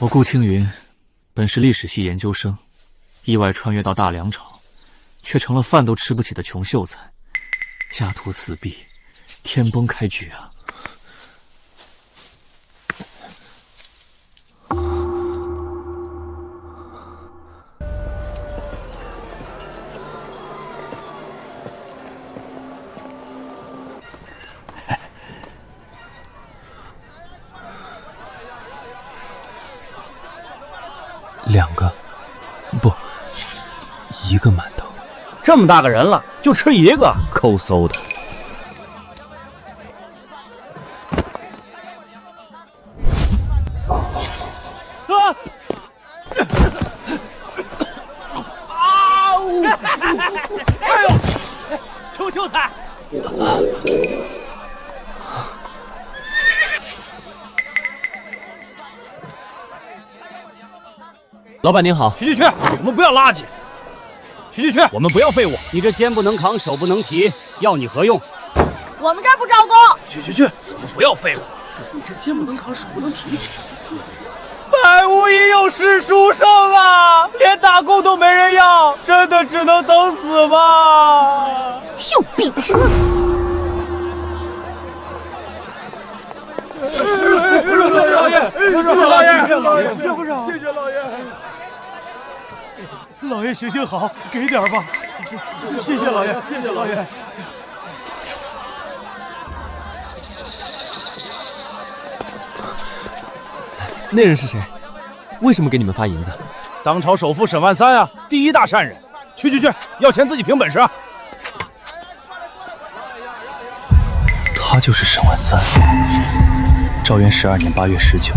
我顾青云，本是历史系研究生，意外穿越到大梁朝，却成了饭都吃不起的穷秀才，家徒四壁，天崩开局啊！2个，不，1个馒头。这么大个人了，就吃1个，抠搜的。啊！哎呦，穷秀才！老板您好，去，我们不要垃圾。去，我们不要废物。你这肩不能扛，手不能提，要你何用？我们这儿不招工。去，我们不要废物。你这肩不能扛，手不能提。百无一用是书生啊，连打工都没人要，真的只能等死吗？有病！老爷，谢谢老爷。老爷行好，给点吧。谢谢老爷，谢谢老爷。那人是谁？为什么给你们发银子？当朝首富沈万三啊，第一大善人。去，要钱自己凭本事啊。他就是沈万三。赵元12年8月19，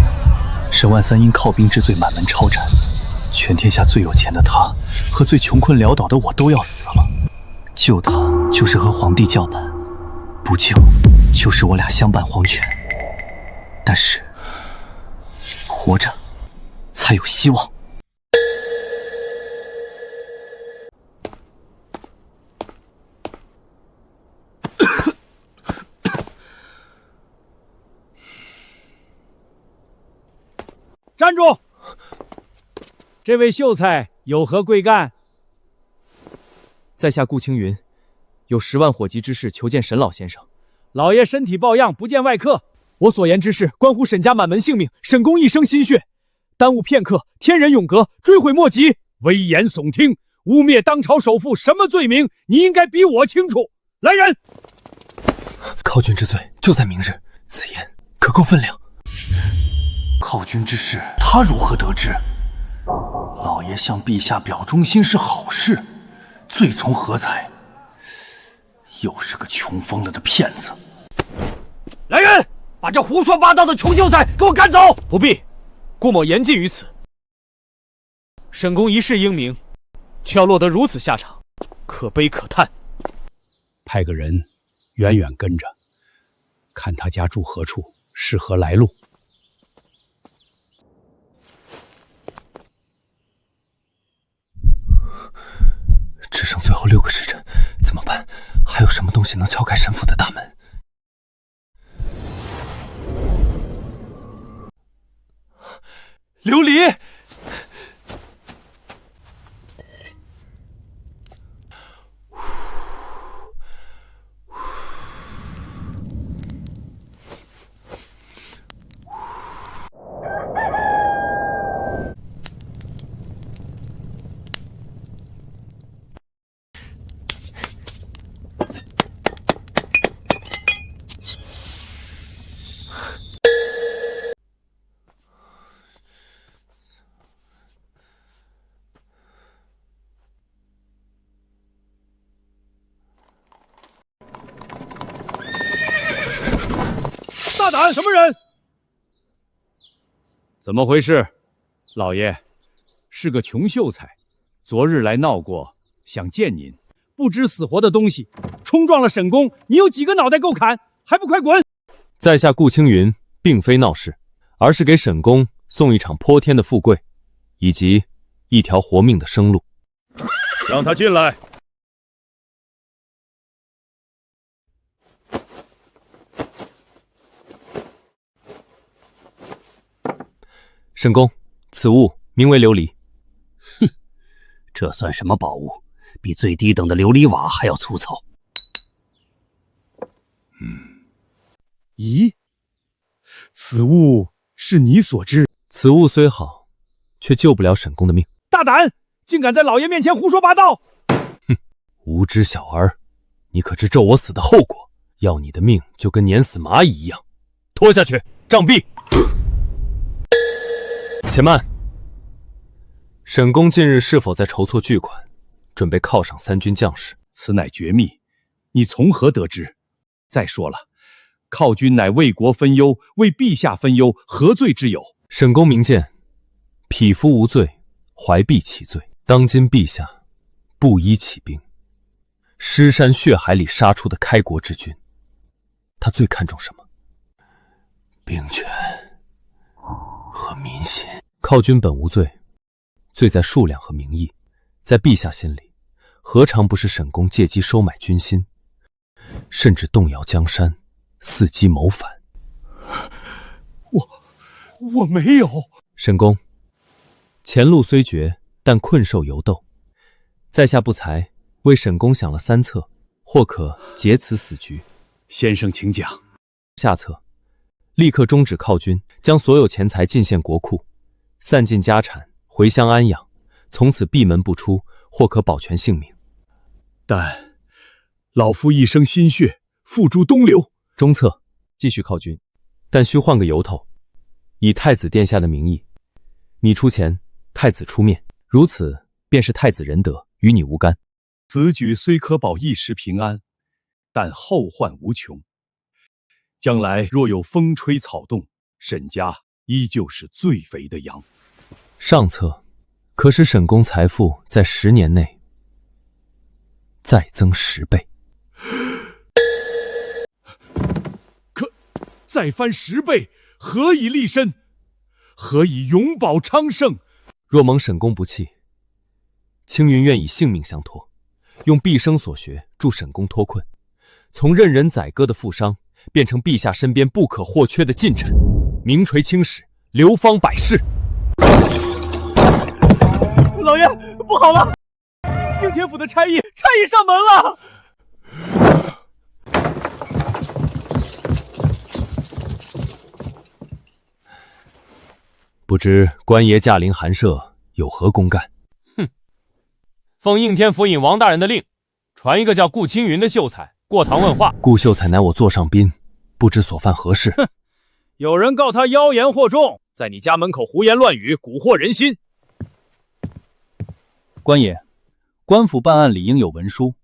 沈万三因靠兵之罪满门抄斩，全天下最有钱的他和最穷困潦倒的我都要死了。救他就是和皇帝叫板，不救就是我俩相伴黄泉。但是活着才有希望。站住！这位秀才有何贵干？在下顾青云，有10万火急之事求见沈老先生。老爷身体抱恙，不见外客。我所言之事关乎沈家满门性命，沈公一生心血，耽误片刻，天人永隔，追悔莫及。危言耸听，污蔑当朝首富，什么罪名？你应该比我清楚。来人！靠军之罪就在明日，此言可够分量。靠军之事，他如何得知？老爷向陛下表忠心是好事，罪从何在？又是个穷疯了的骗子！来人，把这胡说八道的穷秀才给我赶走！不必，顾某言尽于此。沈公一世英名，却要落得如此下场，可悲可叹。派个人远远跟着，看他家住何处，是何来路。只剩最后6个时辰，怎么办？还有什么东西能敲开沈府的大门？琉璃！大胆！什么人？怎么回事？老爷，是个穷秀才，昨日来闹过，想见您，不知死活的东西，冲撞了沈公，你有几个脑袋够砍？还不快滚！在下顾青云并非闹事，而是给沈公送一场泼天的富贵，以及一条活命的生路。让他进来。沈公，此物名为琉璃。哼，这算什么宝物？比最低等的琉璃瓦还要粗糙。咦，此物是你所知？此物虽好，却救不了沈公的命。大胆，竟敢在老爷面前胡说八道！哼，无知小儿，你可知咒我死的后果？要你的命就跟碾死蚂蚁一样。拖下去，杖毙！且慢，沈公近日是否在筹措巨款，准备犒赏3军将士？此乃绝密，你从何得知？再说了，犒军乃为国分忧，为陛下分忧，何罪之有？沈公明鉴，匹夫无罪，怀璧其罪。当今陛下布衣起兵，尸山血海里杀出的开国之君，他最看重什么？兵权和民心。犒军本无罪，罪在数量和名义。在陛下心里，何尝不是沈公借机收买军心，甚至动摇江山，伺机谋反？我没有。沈公，前路虽绝，但困兽犹斗。在下不才，为沈公想了3策，或可劫此死局。先生请讲。下策，立刻终止犒军，将所有钱财进献国库，散尽家产，回乡安养，从此闭门不出，或可保全性命。但老夫一生心血付诸东流。中策，继续犒军，但需换个由头，以太子殿下的名义，你出钱，太子出面，如此便是太子仁德，与你无干。此举虽可保一时平安，但后患无穷。将来若有风吹草动，沈家依旧是最肥的羊。上策，可使沈公财富在10年内再增10倍。可再翻10倍，何以立身？何以永保昌盛？若蒙沈公不弃，青云愿以性命相托，用毕生所学助沈公脱困，从任人宰割的富商，变成陛下身边不可或缺的近臣，名垂青史，流芳百世。老爷，不好了！应天府的差役上门了！不知官爷驾临寒舍，有何公干？哼，奉应天府尹王大人的令，传一个叫顾青云的秀才过堂问话。顾秀才乃我座上宾，不知所犯何事？哼，有人告他妖言惑众，在你家门口胡言乱语，蛊惑人心。官爷，官府办案理应有文书，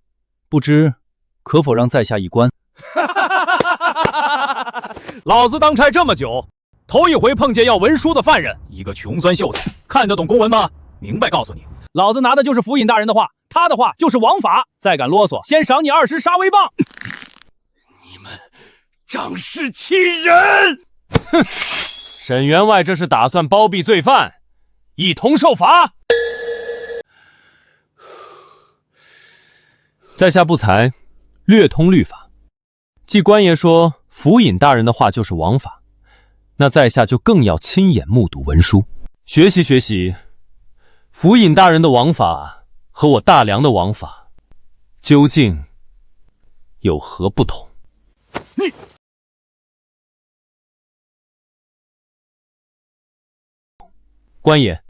不知可否让在下一观？老子当差这么久，头一回碰见要文书的犯人，一个穷酸秀才，看得懂公文吗？明白告诉你，老子拿的就是府尹大人的话，他的话就是王法。再敢啰嗦，先赏你20杀威棒！你们仗势欺人！哼，沈员外这是打算包庇罪犯，一同受罚。在下不才，略通律法。既官爷说府尹大人的话就是王法，那在下就更要亲眼目睹文书，学习学习府尹大人的王法和我大梁的王法究竟有何不同。你官爷，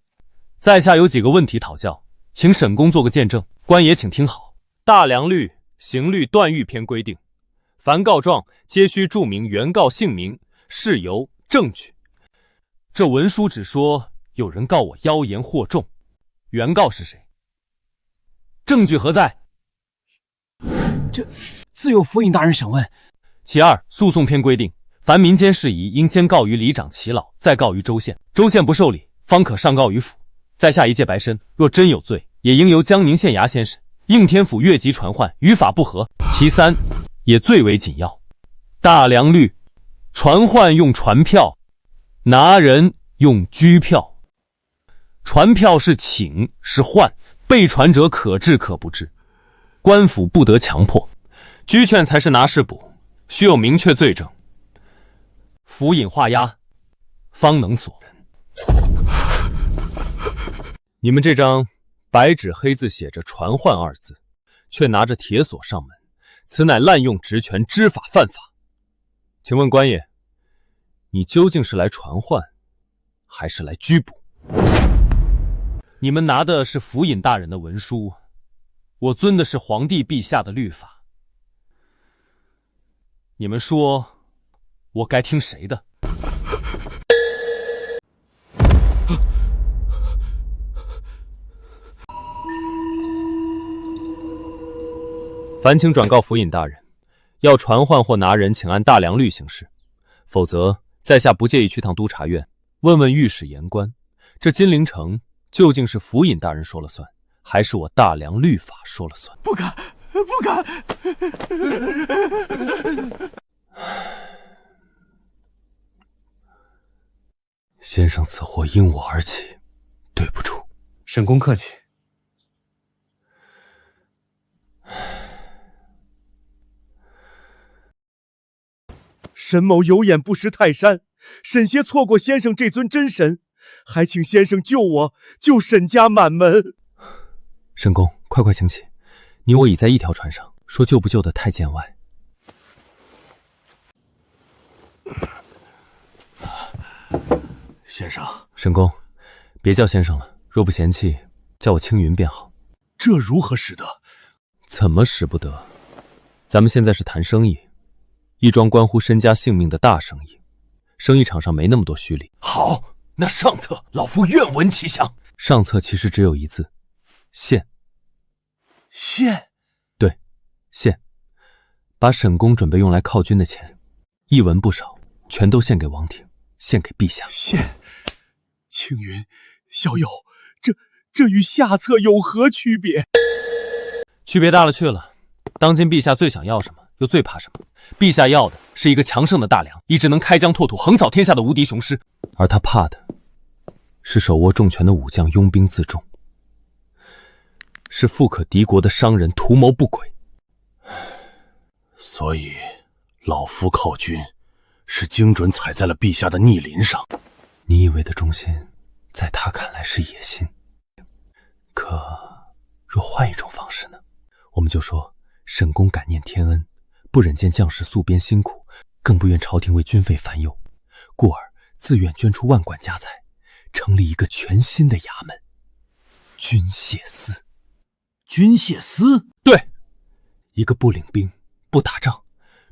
在下有几个问题讨教，请沈公做个见证。官爷请听好，大梁律刑律断狱篇规定，凡告状皆须注明原告姓名、事由、证据。这文书只说有人告我妖言惑众，原告是谁？证据何在？这自有府尹大人审问。其二，诉讼篇规定，凡民间事宜，应先告于里长耆老，再告于州县。州县不受理，方可上告于府。在下一介白参，若真有罪，也应由江宁县衙先审。应天府越级传唤，与法不合。其三，也最为紧要。大良律，传唤用传票，拿人用拘票。传票是请，是唤，被传者可治可不治，官府不得强迫。拘劝才是拿事捕，须有明确罪证，府尹画押，方能锁人。你们这张白纸黑字写着“传唤”二字，却拿着铁锁上门，此乃滥用职权，知法犯法。请问官爷，你究竟是来传唤，还是来拘捕？你们拿的是府尹大人的文书，我遵的是皇帝陛下的律法。你们说，我该听谁的？烦请转告府尹大人，要传唤或拿人，请按大良律行事，否则在下不介意去趟督察院，问问御史言官，这金陵城究竟是府尹大人说了算，还是我大良律法说了算？不敢，不敢！先生此祸因我而起，对不住。沈公客气。沈某有眼不识泰山，沈些错过先生这尊真神，还请先生救我，救沈家满门。沈公，快请起，你我已在一条船上，说救不救的太见外。先生，沈公，别叫先生了，若不嫌弃，叫我青云便好。这如何使得？怎么使不得？咱们现在是谈生意，一桩关乎身家性命的大生意，生意场上没那么多虚礼。好，那上策，老夫愿闻其详。上策其实只有一字：献。献？对，献。把沈公准备用来犒军的钱，一文不少，全都献给王庭，献给陛下。献？青云，小友，这与下策有何区别？区别大了去了。当今陛下最想要什么，又最怕什么？陛下要的是一个强盛的大梁，一支能开疆拓土、横扫天下的无敌雄狮，而他怕的是手握重权的武将拥兵自重，是富可敌国的商人图谋不轨。所以，老夫犒军是精准踩在了陛下的逆鳞上。你以为的忠心，在他看来是野心。可若换一种方式呢？我们就说沈公感念天恩，不忍见将士宿边辛苦，更不愿朝廷为军费烦忧，故而自愿捐出万贯家财，成立一个全新的衙门——军械司。军械司？对，一个不领兵、不打仗，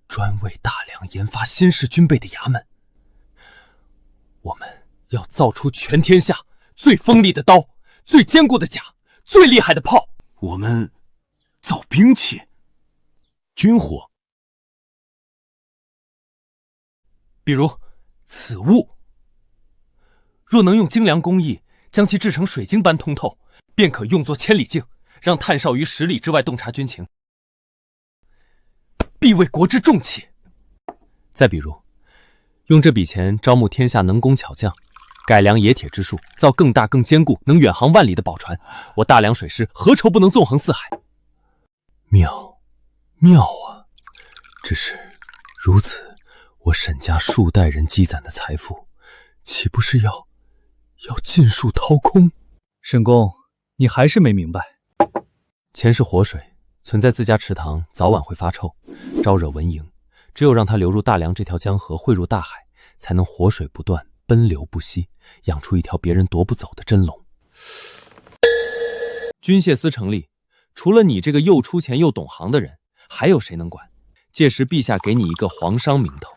专为大梁研发新式军备的衙门。我们要造出全天下最锋利的刀、最坚固的甲、最厉害的炮。我们造兵器、军火，比如此物，若能用精良工艺将其制成水晶般通透，便可用作千里镜，让探哨于10里之外洞察军情，必为国之重器。再比如，用这笔钱招募天下能工巧匠，改良冶铁之术，造更大更坚固能远航万里的宝船，我大梁水师何愁不能纵横四海？妙，妙啊！只是如此，我沈家数代人积攒的财富，岂不是要尽数掏空？沈公，你还是没明白。钱是活水，存在自家池塘，早晚会发臭，招惹蚊蝇。只有让它流入大梁这条江河，汇入大海，才能活水不断，奔流不息，养出一条别人夺不走的真龙。军械司成立，除了你这个又出钱又懂行的人，还有谁能管？届时陛下给你一个皇商名头，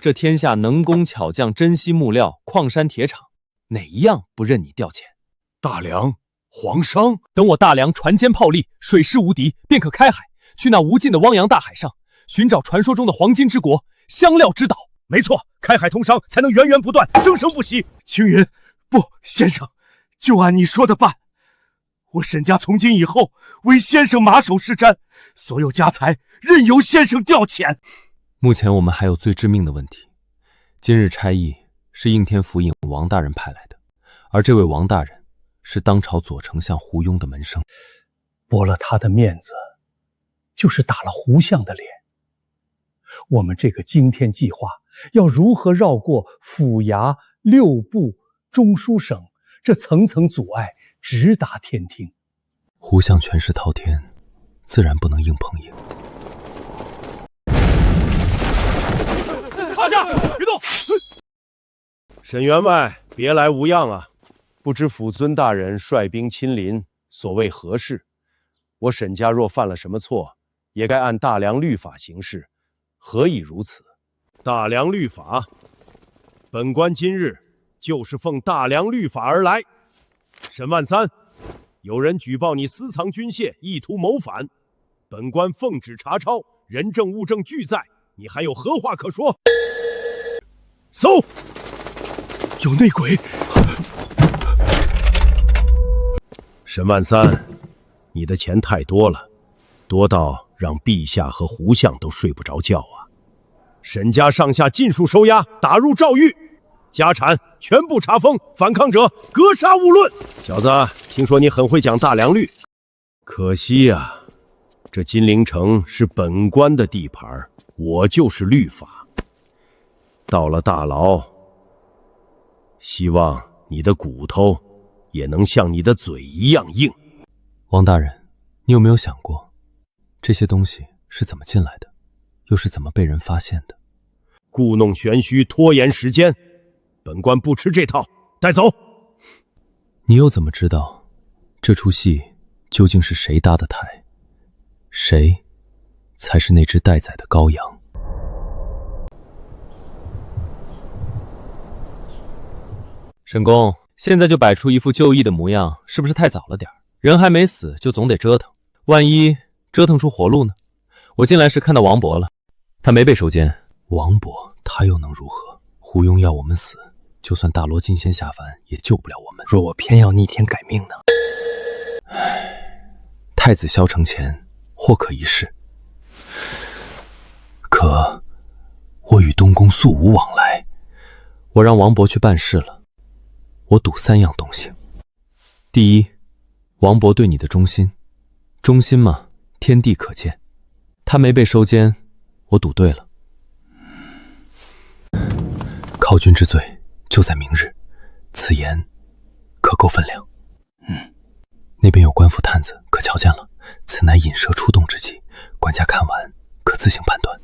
这天下能工巧匠、珍稀木料、矿山铁厂，哪一样不任你调遣？大梁、皇商，等我大梁船坚炮利，水师无敌，便可开海，去那无尽的汪洋大海上，寻找传说中的黄金之国、香料之岛。没错，开海通商才能源源不断，生生不息。青云，不，先生，就按你说的办。我沈家从今以后为先生马首是瞻，所有家财任由先生调遣。目前我们还有最致命的问题，今日差役是应天府尹王大人派来的，而这位王大人是当朝左丞相胡庸的门生，驳了他的面子，就是打了胡相的脸。我们这个惊天计划要如何绕过府衙、六部、中书省这层层阻碍，直达天庭？胡相权势滔天，自然不能硬碰硬。趴下，别动！沈员外，别来无恙啊！不知府尊大人率兵亲临，所谓何事？我沈家若犯了什么错，也该按大梁律法行事，何以如此？大梁律法，本官今日就是奉大梁律法而来。沈万三，有人举报你私藏军械，意图谋反，本官奉旨查抄，人证物证俱在，你还有何话可说？搜！有内鬼！沈万三，你的钱太多了，多到让陛下和胡相都睡不着觉啊！沈家上下尽数收押，打入诏狱，家产全部查封，反抗者格杀勿论。小子，听说你很会讲大梁律，可惜呀，这金陵城是本官的地盘，我就是律法。到了大牢，希望你的骨头也能像你的嘴一样硬。王大人，你有没有想过，这些东西是怎么进来的，又是怎么被人发现的？故弄玄虚，拖延时间，本官不吃这套，带走。你又怎么知道这出戏究竟是谁搭的台？谁才是那只待宰的羔羊？沈公，现在就摆出一副就义的模样，是不是太早了点？人还没死，就总得折腾，万一折腾出活路呢？我进来时看到王勃了，他没被收监。王勃他又能如何？胡庸要我们死，就算大罗金仙下凡，也救不了我们。若我偏要逆天改命呢？太子萧承前或可一试，可我与东宫素无往来，我让王勃去办事了，我赌3样东西。第一，王勃对你的忠心，忠心嘛，天地可见。他没被收监，我赌对了。靠君之罪就在明日，此言可够分量。那边有官府探子，可瞧见了，此乃引蛇出洞之计，管家看完可自行判断。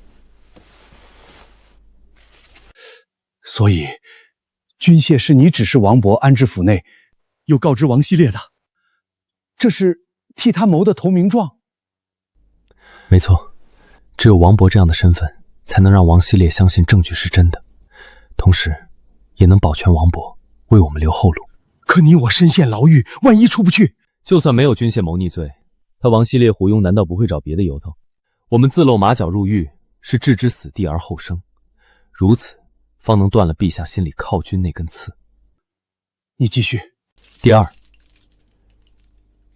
所以军械是你指示王勃安置府内，又告知王希烈的，这是替他谋的投名状。没错，只有王勃这样的身份，才能让王希烈相信证据是真的，同时也能保全王勃，为我们留后路。可你我身陷牢狱，万一出不去，就算没有军械谋逆罪，他王希烈、胡庸难道不会找别的由头？我们自露马脚入狱，是置之死地而后生，如此方能断了陛下心里靠军那根刺。你继续。第二，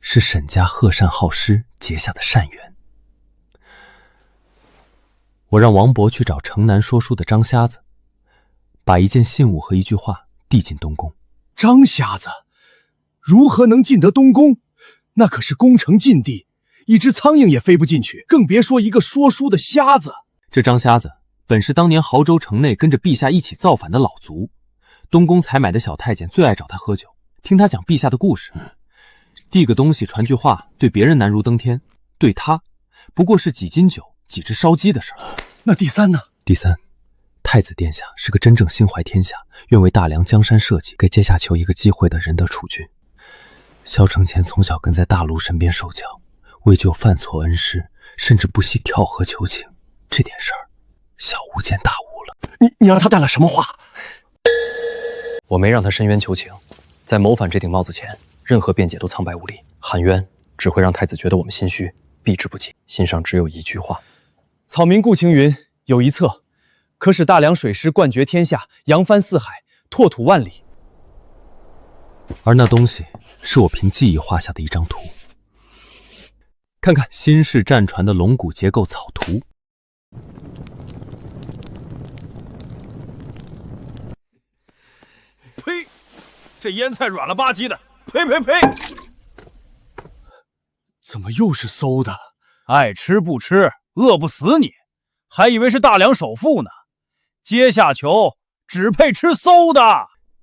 是沈家贺善好施结下的善缘。我让王勃去找城南说书的张瞎子，把一件信物和一句话递进东宫。张瞎子如何能进得东宫？那可是宫城禁地，一只苍蝇也飞不进去，更别说一个说书的瞎子。这张瞎子本是当年亳州城内跟着陛下一起造反的老卒，东宫采买的小太监最爱找他喝酒，听他讲陛下的故事。递个东西传句话，对别人难如登天，对他不过是几斤酒几只烧鸡的事儿。那第三呢？第三，太子殿下是个真正心怀天下，愿为大梁江山社稷，给阶下囚一个机会的仁德储君。萧承前从小跟在大卢身边受教，为救犯错恩师，甚至不惜跳河求情，这点事儿小巫见大巫了。你让他带了什么话？我没让他申冤求情，在谋反这顶帽子前，任何辩解都苍白无力，喊冤只会让太子觉得我们心虚，避之不及。心上只有一句话：草民顾青云有一策，可使大梁水师冠绝天下，扬帆四海，拓土万里。而那东西是我凭记忆画下的一张图。看看新式战船的龙骨结构草图。呸！这腌菜软了吧唧的，呸呸呸！怎么又是馊的？爱吃不吃，饿不死你，还以为是大梁首富呢。阶下囚只配吃馊的。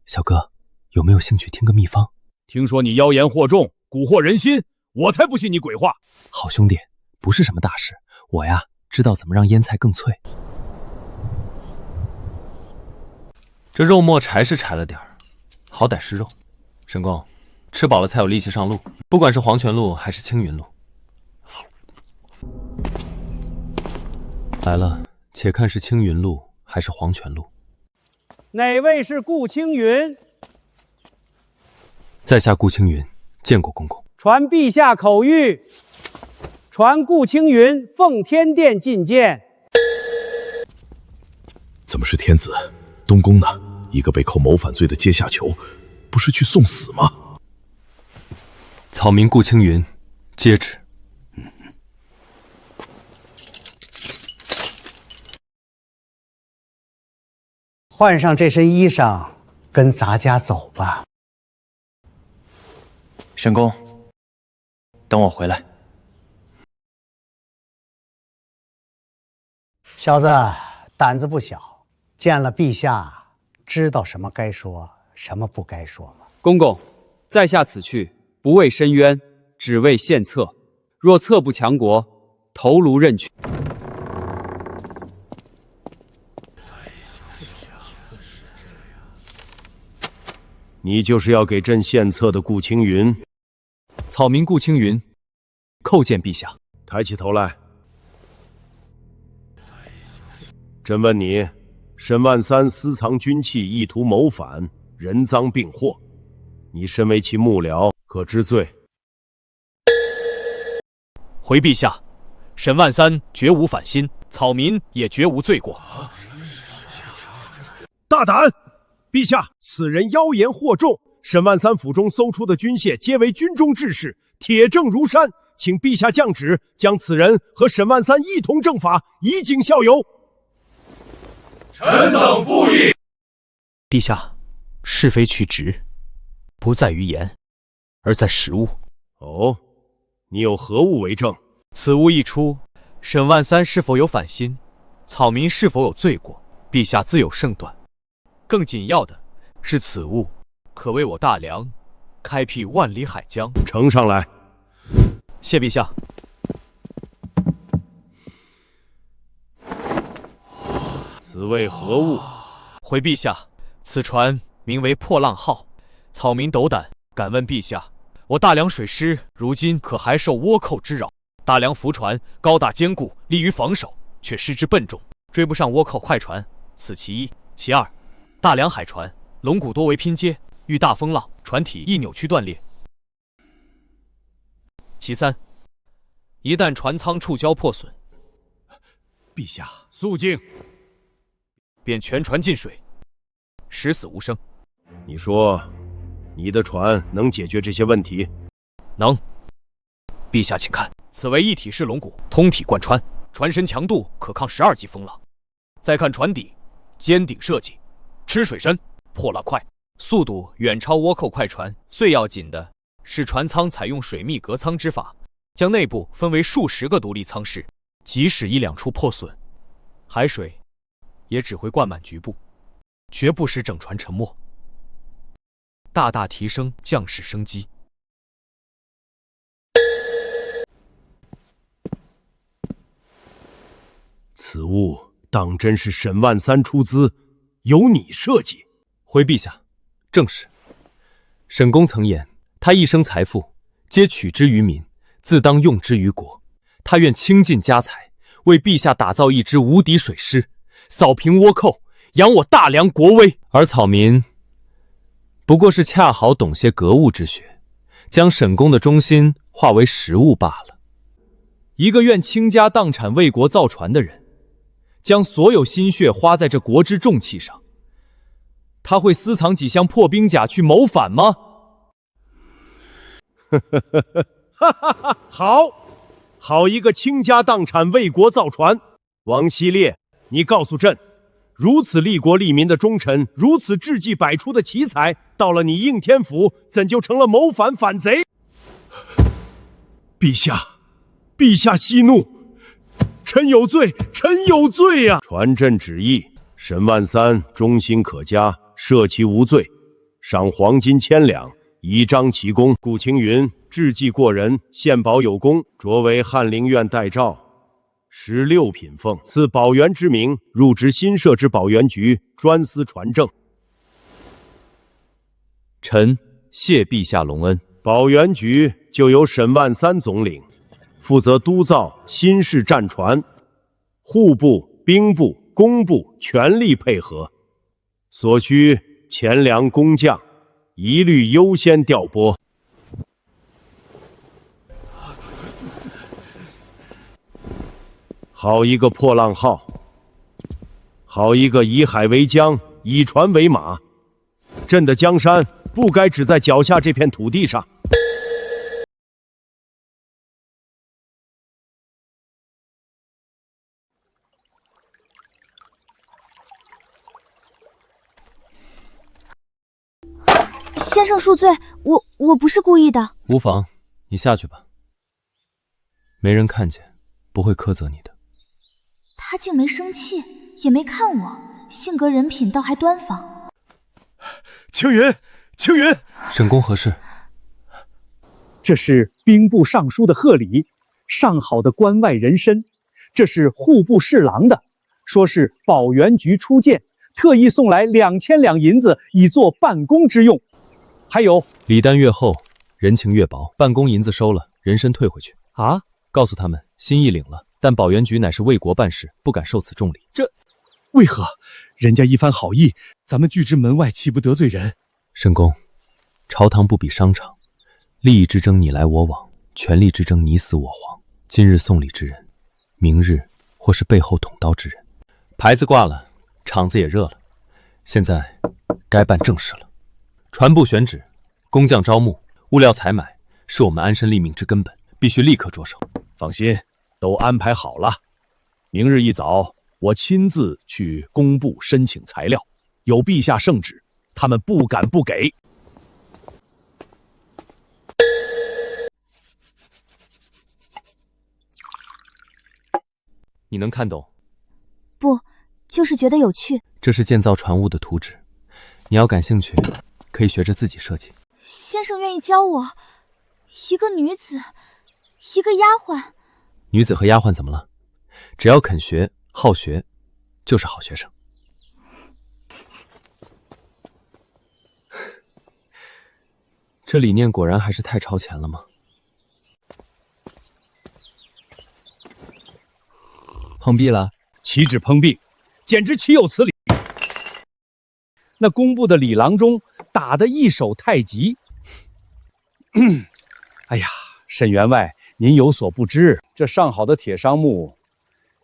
小哥，有没有兴趣听个秘方？听说你妖言惑众，蛊惑人心，我才不信你鬼话。好兄弟，不是什么大事，我呀知道怎么让腌菜更脆。这肉末柴是柴了点儿，好歹是肉。沈公，吃饱了才有力气上路，不管是黄泉路还是青云路。来了，且看是青云路还是黄泉路。哪位是顾青云？在下顾青云，见过公公。传陛下口谕，传顾青云奉天殿觐见。怎么是天子？东宫呢？一个被扣谋反罪的阶下囚，不是去送死吗？草民顾青云，接旨。换上这身衣裳，跟咱家走吧。沈公，等我回来。小子胆子不小，见了陛下，知道什么该说，什么不该说吗？公公，在下此去不为申冤，只为献策。若策不强国，头颅任取。你就是要给朕献策的顾青云。草民顾青云，叩见陛下。抬起头来。朕问你，沈万三私藏军器，意图谋反，人赃并获，你身为其幕僚，可知罪？回陛下，沈万三绝无反心，草民也绝无罪过。大胆！陛下，此人妖言惑众，沈万三府中搜出的军械皆为军中志士，铁证如山，请陛下降旨，将此人和沈万三一同正法，以儆效尤。臣等附议。陛下，是非曲直，不在于言，而在实物。哦，你有何物为证？此物一出，沈万三是否有反心，草民是否有罪过，陛下自有胜断。更紧要的是，此物可为我大梁开辟万里海疆。呈上来。谢陛下。此为何物？回陛下，此船名为破浪号。草民斗胆，敢问陛下，我大梁水师如今可还受倭寇之扰？大梁浮船高大坚固，利于防守，却失之笨重，追不上倭寇快船，此其一。其二，大梁海船龙骨多为拼接，遇大风浪，船体易扭曲断裂。其三，一旦船舱触礁破损，陛下肃静，便全船进水，十死无生。你说，你的船能解决这些问题？能。陛下请看，此为一体式龙骨，通体贯穿，船身强度可抗12级风浪。再看船底，尖顶设计，吃水深，破浪快，速度远超倭寇快船。最要紧的是船舱采用水密隔舱之法，将内部分为数十个独立舱室，即使一两处破损，海水也只会灌满局部，绝不使整船沉没，大大提升将士生机。此物当真是沈万三出资，由你设计？回陛下，正是。沈公曾言，他一生财富皆取之于民，自当用之于国。他愿倾尽家财，为陛下打造一支无敌水师，扫平倭寇，扬我大梁国威。而草民不过是恰好懂些格物之学，将沈公的忠心化为实物罢了。一个愿倾家荡产为国造船的人，将所有心血花在这国之重器上。他会私藏几箱破兵甲去谋反吗？好一个倾家荡产为国造船！王希烈，你告诉朕，如此利国利民的忠臣，如此志气百出的奇才，到了你应天府，怎就成了谋反反贼？陛下息怒，臣有罪呀！传朕旨意，沈万三忠心可嘉，赦其无罪，赏黄金1000两，以彰其功。顾青云志计过人，献宝有功，擢为翰林院待诏，16品俸，赐保元之名，入职新设之保元局，专司传政。臣谢陛下隆恩。保元局就由沈万三总领，负责督造新式战船，户部、兵部、工部全力配合，所需钱粮工匠一律优先调拨。好一个破浪号，好一个以海为江，以船为马，朕的江山不该只在脚下这片土地上。先生恕罪，我不是故意的。无妨，你下去吧，没人看见，不会苛责你的。他竟没生气，也没看我，性格人品倒还端方。青云，沈公何事？这是兵部尚书的贺礼，上好的关外人参。这是户部侍郎的，说是保元局初建，特意送来2000两银子，以作办公之用。还有礼单越厚，人情越薄，办公银子收了，人参退回去啊！告诉他们心意领了，但保元局乃是为国办事，不敢受此重礼。这为何？人家一番好意，咱们拒之门外，岂不得罪人？沈公，朝堂不比商场，利益之争你来我往，权力之争你死我活。今日送礼之人，明日或是背后捅刀之人。牌子挂了，场子也热了，现在该办正事了。船部选址，工匠招募，物料采买，是我们安身立命之根本，必须立刻着手。放心，都安排好了。明日一早，我亲自去工部申请材料，有陛下圣旨，他们不敢不给。你能看懂？不，就是觉得有趣。这是建造船坞的图纸，你要感兴趣，可以学着自己设计。先生愿意教我？一个女子，一个丫鬟。女子和丫鬟怎么了？只要肯学、好学，就是好学生。这理念果然还是太超前了吗？碰壁了？岂止碰壁，简直岂有此理！那工部的李郎中打得一手太极。哎呀，沈员外，您有所不知，这上好的铁商木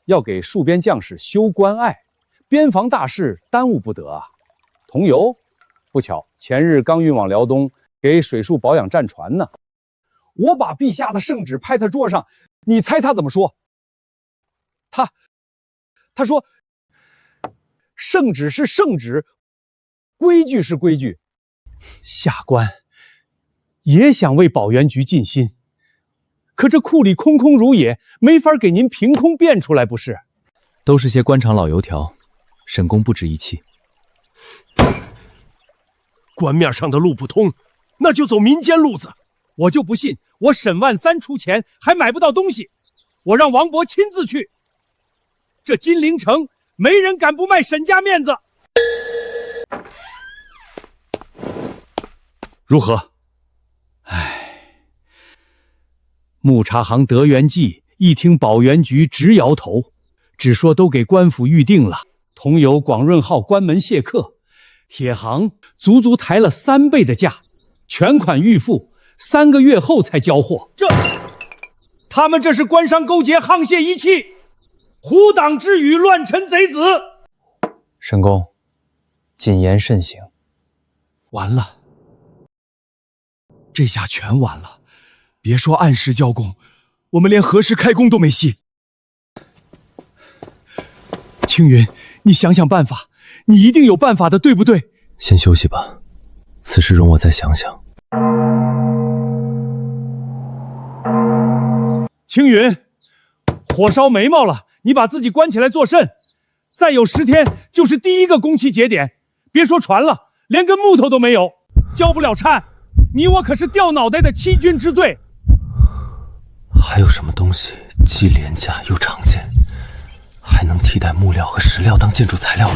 要给戍边将士修关隘，边防大事耽误不得啊。桐油，不巧前日刚运往辽东，给水术保养战船呢。我把陛下的圣旨拍他桌上，你猜他怎么说？他说：“圣旨是圣旨，规矩是规矩。下官也想为保元局尽心，可这库里空空如也，没法给您凭空变出来，不是？都是些官场老油条，沈公不值一气。官面上的路不通，那就走民间路子。我就不信，我沈万三出钱还买不到东西，我让王伯亲自去。这金陵城没人敢不卖沈家面子。如何？木茶行德元记一听保元局直摇头，只说都给官府预定了。同有广润号关门谢客，铁行足足抬了3倍的价，全款预付，3个月后才交货。他们这是官商勾结，沆瀣一气。虎党之语，乱臣贼子。沈公，谨言慎行。完了，这下全完了。别说按时交工，我们连何时开工都没戏。青云，你想想办法，你一定有办法的，对不对？先休息吧，此事容我再想想。青云，火烧眉毛了，你把自己关起来做甚？再有10天就是第1个工期节点，别说船了，连根木头都没有，交不了差，你我可是掉脑袋的欺君之罪。还有什么东西既廉价又常见，还能替代木料和石料当建筑材料的？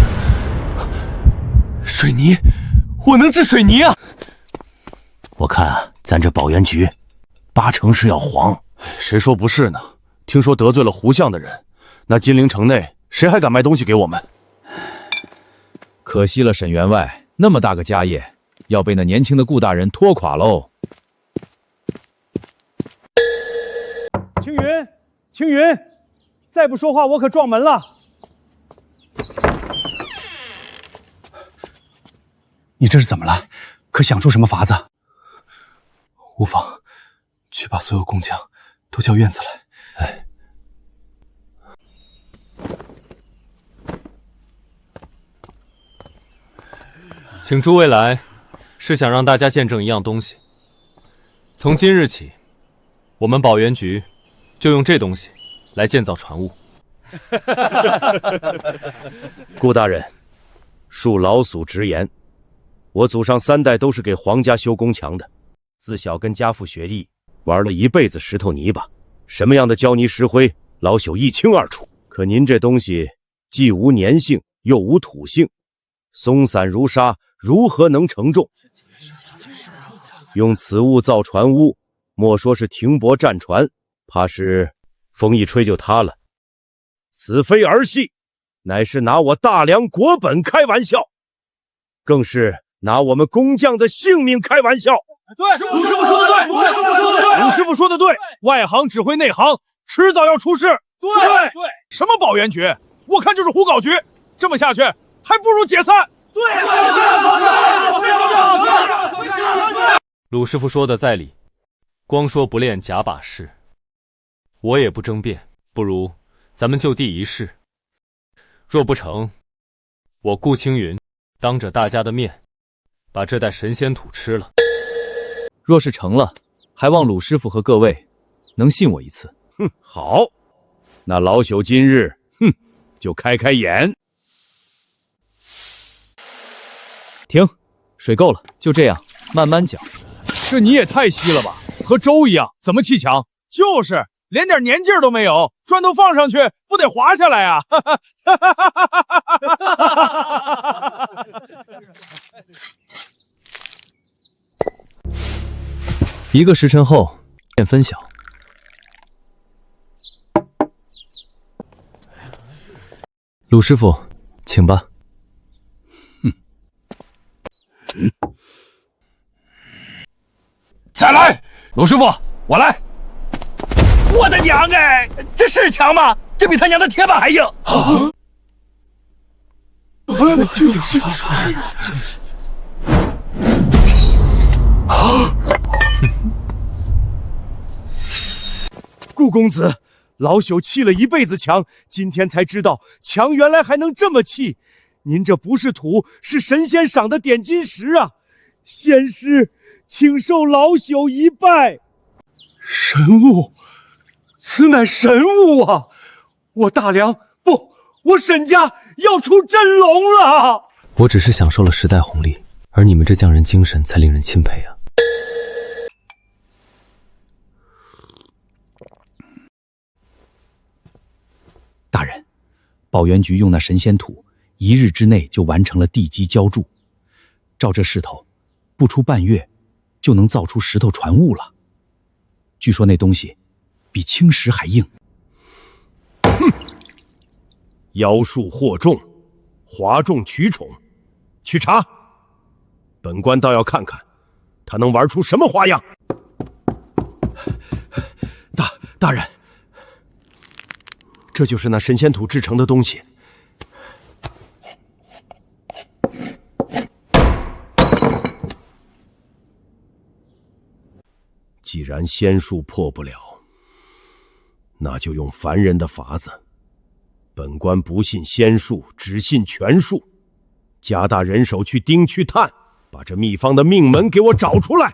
水泥，我能制水泥啊！我看咱这保元局8成是要黄。谁说不是呢？听说得罪了胡相的人，那金陵城内谁还敢卖东西给我们？可惜了沈员外，那么大个家业，要被那年轻的顾大人拖垮喽。青云，青云，再不说话，我可撞门了。你这是怎么了？可想出什么法子？无妨，去把所有工匠都叫院子来。哎，请诸位来，是想让大家见证一样东西。从今日起，我们保元局就用这东西来建造船坞。顾大人，恕老祖直言，我祖上3代都是给皇家修宫墙的，自小跟家父学艺，玩了一辈子石头泥巴，什么样的胶泥石灰，老朽一清二楚。可您这东西既无粘性，又无土性，松散如沙，如何能承重？用此物造船坞，莫说是停泊战船，怕是风一吹就塌了。此非儿戏，乃是拿我大梁国本开玩笑，更是拿我们工匠的性命开玩笑。对，鲁师傅说的对，鲁师傅说的对，外行指挥内行，迟早要出事。对，什么保元局，我看就是胡搞局，这么下去还不如解散。对，鲁师傅说的在理，光说不练假把式，我也不争辩，不如咱们就地一试。若不成，我顾青云当着大家的面把这袋神仙土吃了。若是成了，还望鲁师傅和各位能信我一次。哼，好，那老朽今日就开开眼。停，水够了，就这样慢慢搅。这泥也太稀了吧，和粥一样，怎么砌墙？就是连点粘劲儿都没有，砖头放上去不得滑下来啊！1个时辰后便分晓。鲁师傅，请吧。再来，鲁师傅，我来。我的娘哎，这是墙吗？这比他娘的铁板还硬。顾公子，老朽砌了一辈子墙，今天才知道墙原来还能这么砌。您这不是土，是神仙赏的点金石啊！仙师，请受老朽一拜。神物，此乃神物啊！我大梁不，我沈家要出真龙了。我只是享受了时代红利，而你们这匠人精神才令人钦佩啊！大人，保元局用那神仙土，1日之内就完成了地基浇筑，照这势头，不出半月就能造出石头船坞了。据说那东西比青石还硬。妖术惑众，哗众取宠，去查。本官倒要看看，他能玩出什么花样。大人，这就是那神仙土制成的东西。既然仙术破不了，那就用凡人的法子。本官不信仙术，只信拳术。加大人手去盯去探，把这秘方的命门给我找出来。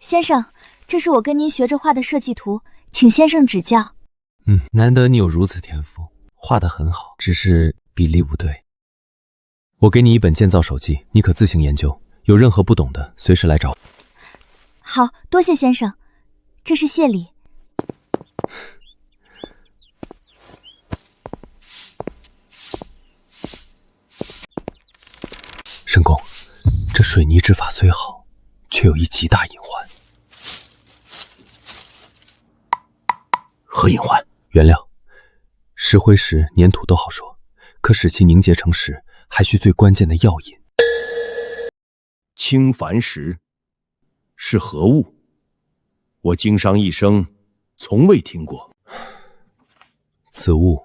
先生，这是我跟您学着画的设计图，请先生指教。难得你有如此天赋，画得很好，只是比例不对。我给你一本建造手记，你可自行研究，有任何不懂的，随时来找我。好，多谢先生，这是谢礼。申公，这水泥之法虽好，却有一极大隐患。何隐患？原料，石灰石、粘土都好说，可使其凝结成石，还需最关键的药引。青矾石是何物？我经商一生，从未听过。此物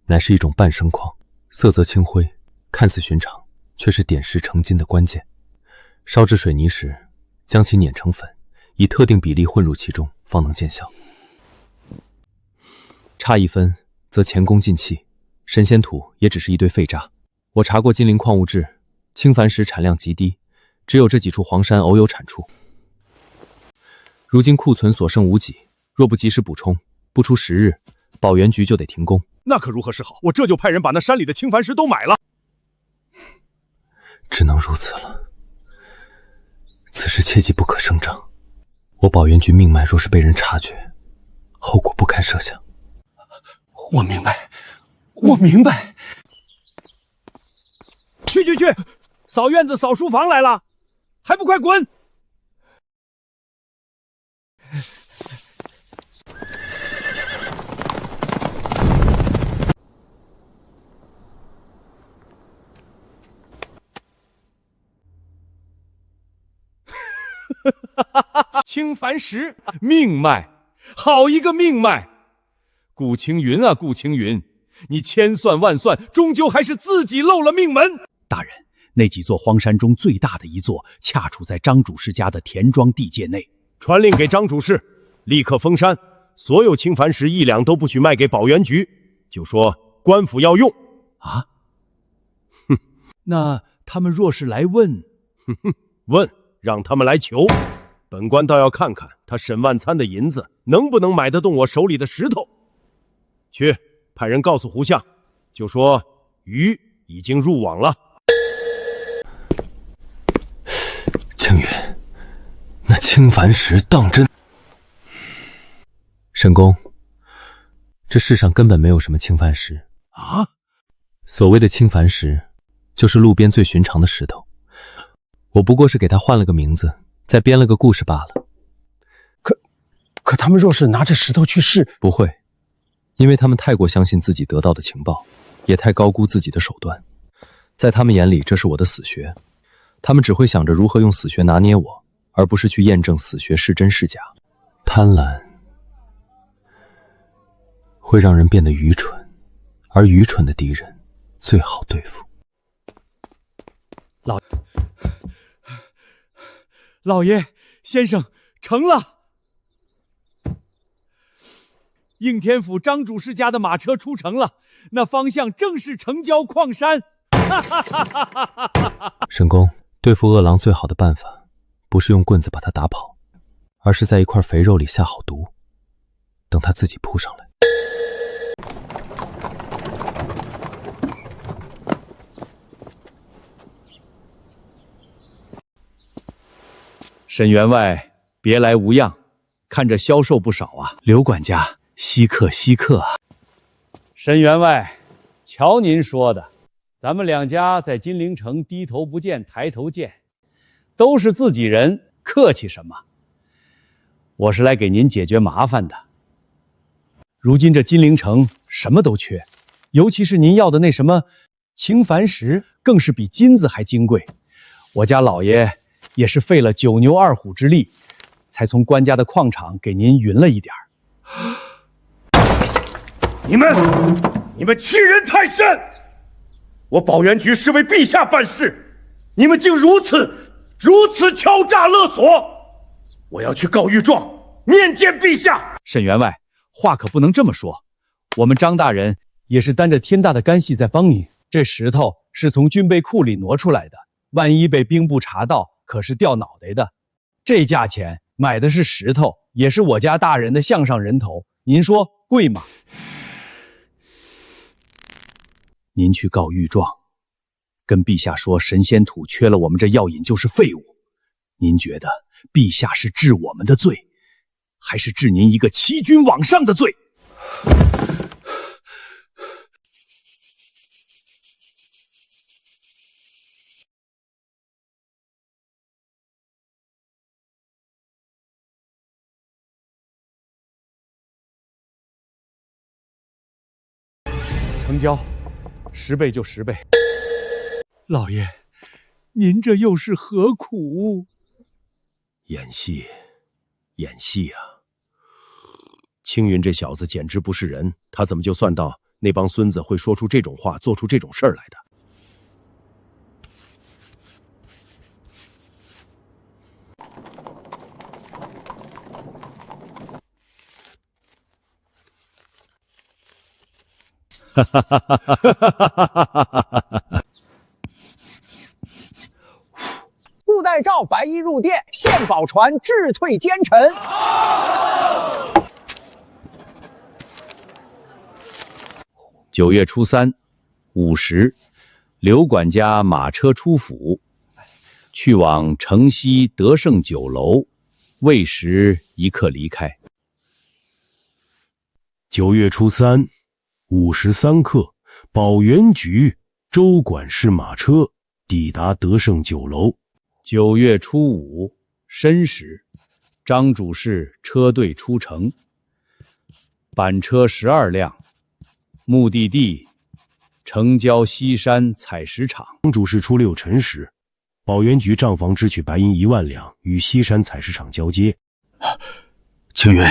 乃是一种半生矿，色泽青灰，看似寻常，却是点石成金的关键。烧制水泥时，将其碾成粉，以特定比例混入其中，方能见效。差一分，则前功尽弃。神仙土也只是一堆废渣。我查过金陵矿物志，青矾石产量极低，只有这几处黄山偶有产出。如今库存所剩无几，若不及时补充，不出10日，保原局就得停工。那可如何是好？我这就派人把那山里的青矾石都买了。只能如此了。此事切记不可声张。我保原局命脉若是被人察觉，后果不堪设想。我明白，我明白。去，扫院子、扫书房来了，还不快滚！青矾石命脉，好一个命脉！顾青云啊，顾青云，你千算万算，终究还是自己漏了命门。大人，那几座荒山中最大的一座，恰处在张主事家的田庄地界内。传令给张主事，立刻封山，所有青矾石1两都不许卖给保原局，就说官府要用。啊？哼，那他们若是来问，问，让他们来求。本官倒要看看他沈万参的银子能不能买得动我手里的石头。去，派人告诉胡相，就说鱼已经入网了。青云，那青矾石当真？沈公，这世上根本没有什么青矾石啊！所谓的青矾石，就是路边最寻常的石头。我不过是给他换了个名字，再编了个故事罢了。可他们若是拿着石头去试，不会。因为他们太过相信自己得到的情报，也太高估自己的手段。在他们眼里，这是我的死穴，他们只会想着如何用死穴拿捏我，而不是去验证死穴是真是假。贪婪会让人变得愚蠢，而愚蠢的敌人最好对付。老爷，先生，成了。应天府张主事家的马车出城了，那方向正是城郊矿山。沈公，对付恶狼最好的办法，不是用棍子把他打跑，而是在一块肥肉里下好毒，等他自己扑上来。沈员外别来无恙，看着消瘦不少啊。刘管家，稀客稀客啊。沈员外，瞧您说的，咱们两家在金陵城低头不见抬头见，都是自己人，客气什么？我是来给您解决麻烦的。如今这金陵城什么都缺，尤其是您要的那什么青矾石，更是比金子还金贵。我家老爷也是费了9牛2虎之力，才从官家的矿场给您匀了一点儿。你们欺人太甚！我保元局是为陛下办事，你们竟如此敲诈勒索！我要去告御状，面见陛下。沈员外，话可不能这么说。我们张大人也是担着天大的干系在帮您。这石头是从军备库里挪出来的，万一被兵部查到，可是掉脑袋的。这价钱买的是石头，也是我家大人的项上人头，您说贵吗？您去告御状，跟陛下说神仙土缺了我们这药引就是废物。您觉得陛下是治我们的罪，还是治您一个欺君罔上的罪？成交，10倍就10倍。老爷，您这又是何苦？演戏啊！青云这小子简直不是人，他怎么就算到那帮孙子会说出这种话，做出这种事儿来的？哈哈哈哈哈哈！布袋诏白衣入殿，献宝船智退奸臣。9月初3午时，刘管家马车出府，去往城西德胜酒楼，未时一刻离开。9月初3。5时3刻，保元局州管事马车抵达德胜酒楼。9月初5申时，张主事车队出城，板车12辆，目的地城郊西山采石场。张主事初6辰时，保元局账房支取白银1万两，与西山采石场交接。青云，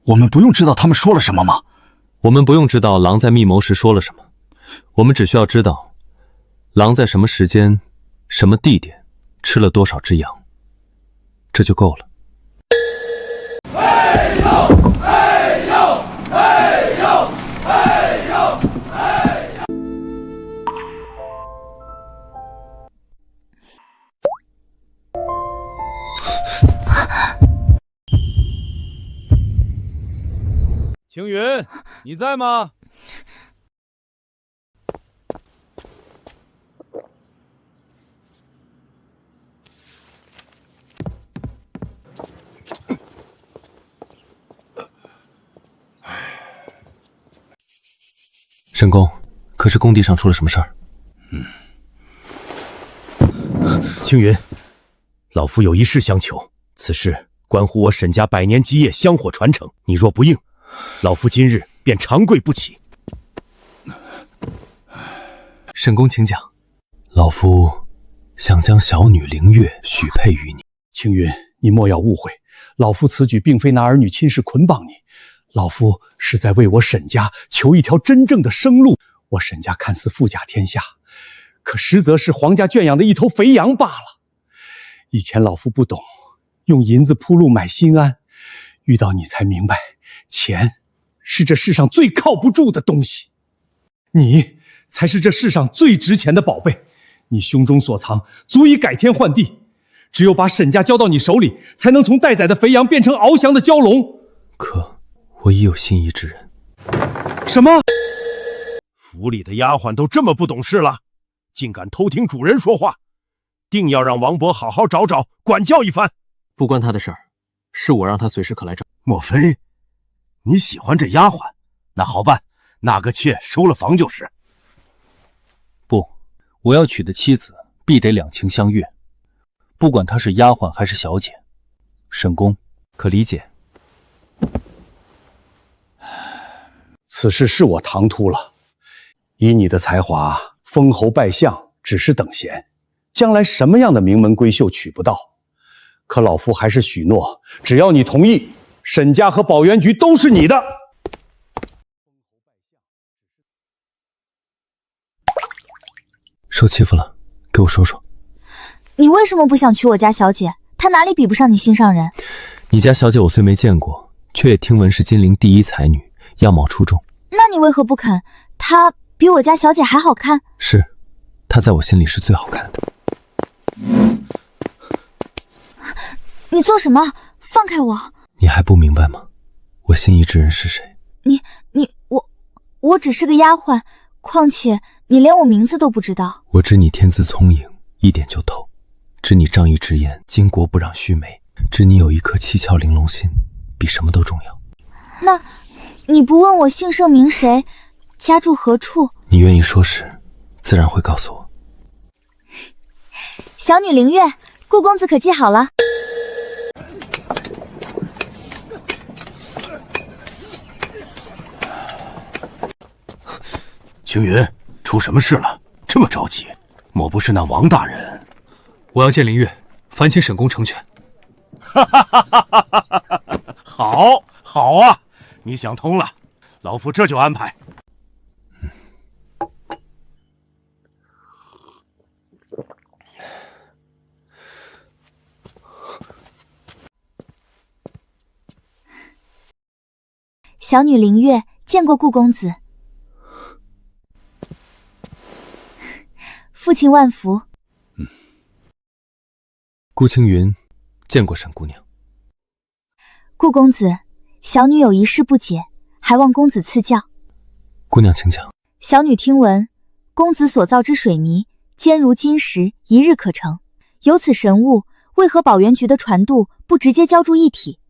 我们不用知道他们说了什么吗？我们不用知道狼在密谋时说了什么，我们只需要知道狼在什么时间、什么地点吃了多少只羊，这就够了。嘿呦嘿呦嘿呦嘿呦嘿呦！青云，你在吗？沈公，可是工地上出了什么事儿？青云，老夫有一事相求，此事关乎我沈家100年基业香火传承，你若不应，老夫今日便长跪不起。沈公请讲。老夫想将小女灵月许配于你。青云，你莫要误会，老夫此举并非拿儿女亲事捆绑你，老夫是在为我沈家求一条真正的生路。我沈家看似富甲天下，可实则是皇家圈养的一头肥羊罢了。以前老夫不懂，用银子铺路买心安，遇到你才明白，钱是这世上最靠不住的东西，你才是这世上最值钱的宝贝。你胸中所藏足以改天换地，只有把沈家交到你手里，才能从待宰的肥羊变成翱翔的蛟龙。可我已有心仪之人。什么？府里的丫鬟都这么不懂事了，竟敢偷听主人说话，定要让王伯好好找找，管教一番。不关他的事儿，是我让他随时可来找。莫非你喜欢这丫鬟？那好办，纳个妾收了房就是。不，我要娶的妻子必得两情相悦，不管她是丫鬟还是小姐。沈公可理解？此事是我唐突了。以你的才华，封侯拜相只是等闲，将来什么样的名门闺秀娶不到？可老夫还是许诺，只要你同意，沈家和保元局都是你的。受欺负了，给我说说。你为什么不想娶我家小姐？她哪里比不上你心上人？你家小姐我虽没见过，却也听闻是金陵第一才女，样貌出众。那你为何不肯？她比我家小姐还好看。是，她在我心里是最好看的。你做什么？放开我！你还不明白吗？我心仪之人是谁？我只是个丫鬟，况且你连我名字都不知道。我知你天资聪颖，一点就透；知你仗义直言，巾帼不让须眉；知你有一颗七窍玲珑心，比什么都重要。那，你不问我姓甚名谁，家住何处？你愿意说时，自然会告诉我。小女凌月，顾公子可记好了。青云，出什么事了？这么着急？莫不是那王大人？我要见凌月，烦请沈公成全。好，好啊！你想通了，老夫这就安排。小女凌月见过顾公子。父亲万福。顾青云见过沈姑娘。顾公子，小女有一事不解，还望公子赐教。姑娘请讲。小女听闻，公子所造之水泥坚如金石，一日可成。有此神物，为何保元局的船渡不直接浇筑一体，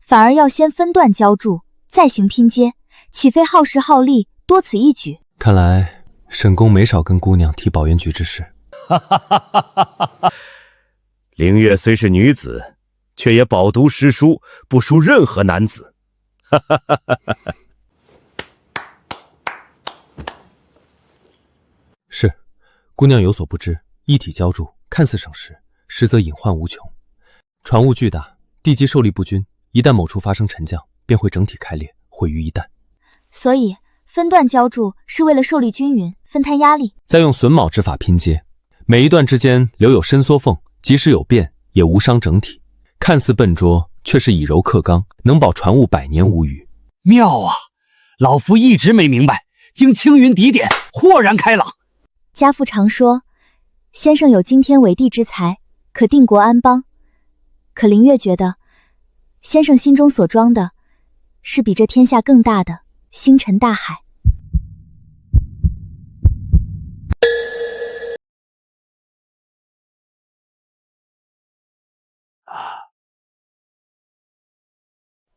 反而要先分段浇筑，再行拼接，岂非耗时耗力，多此一举？看来沈公没少跟姑娘提保元局之事。凌月虽是女子，却也饱读诗书，不输任何男子。是，姑娘有所不知，一体浇筑看似省时，实则隐患无穷。船坞巨大，地基受力不均，一旦某处发生沉降，便会整体开裂，毁于一旦。所以分段浇筑是为了受力均匀，分摊压力，再用榫卯之法拼接，每一段之间留有伸缩缝，即使有变也无伤整体。看似笨拙，却是以柔克刚，能保船坞百年无虞。妙啊！老夫一直没明白，经青云提点，豁然开朗。家父常说，先生有惊天伟地之才，可定国安邦。可凌月觉得，先生心中所装的，是比这天下更大的星辰大海。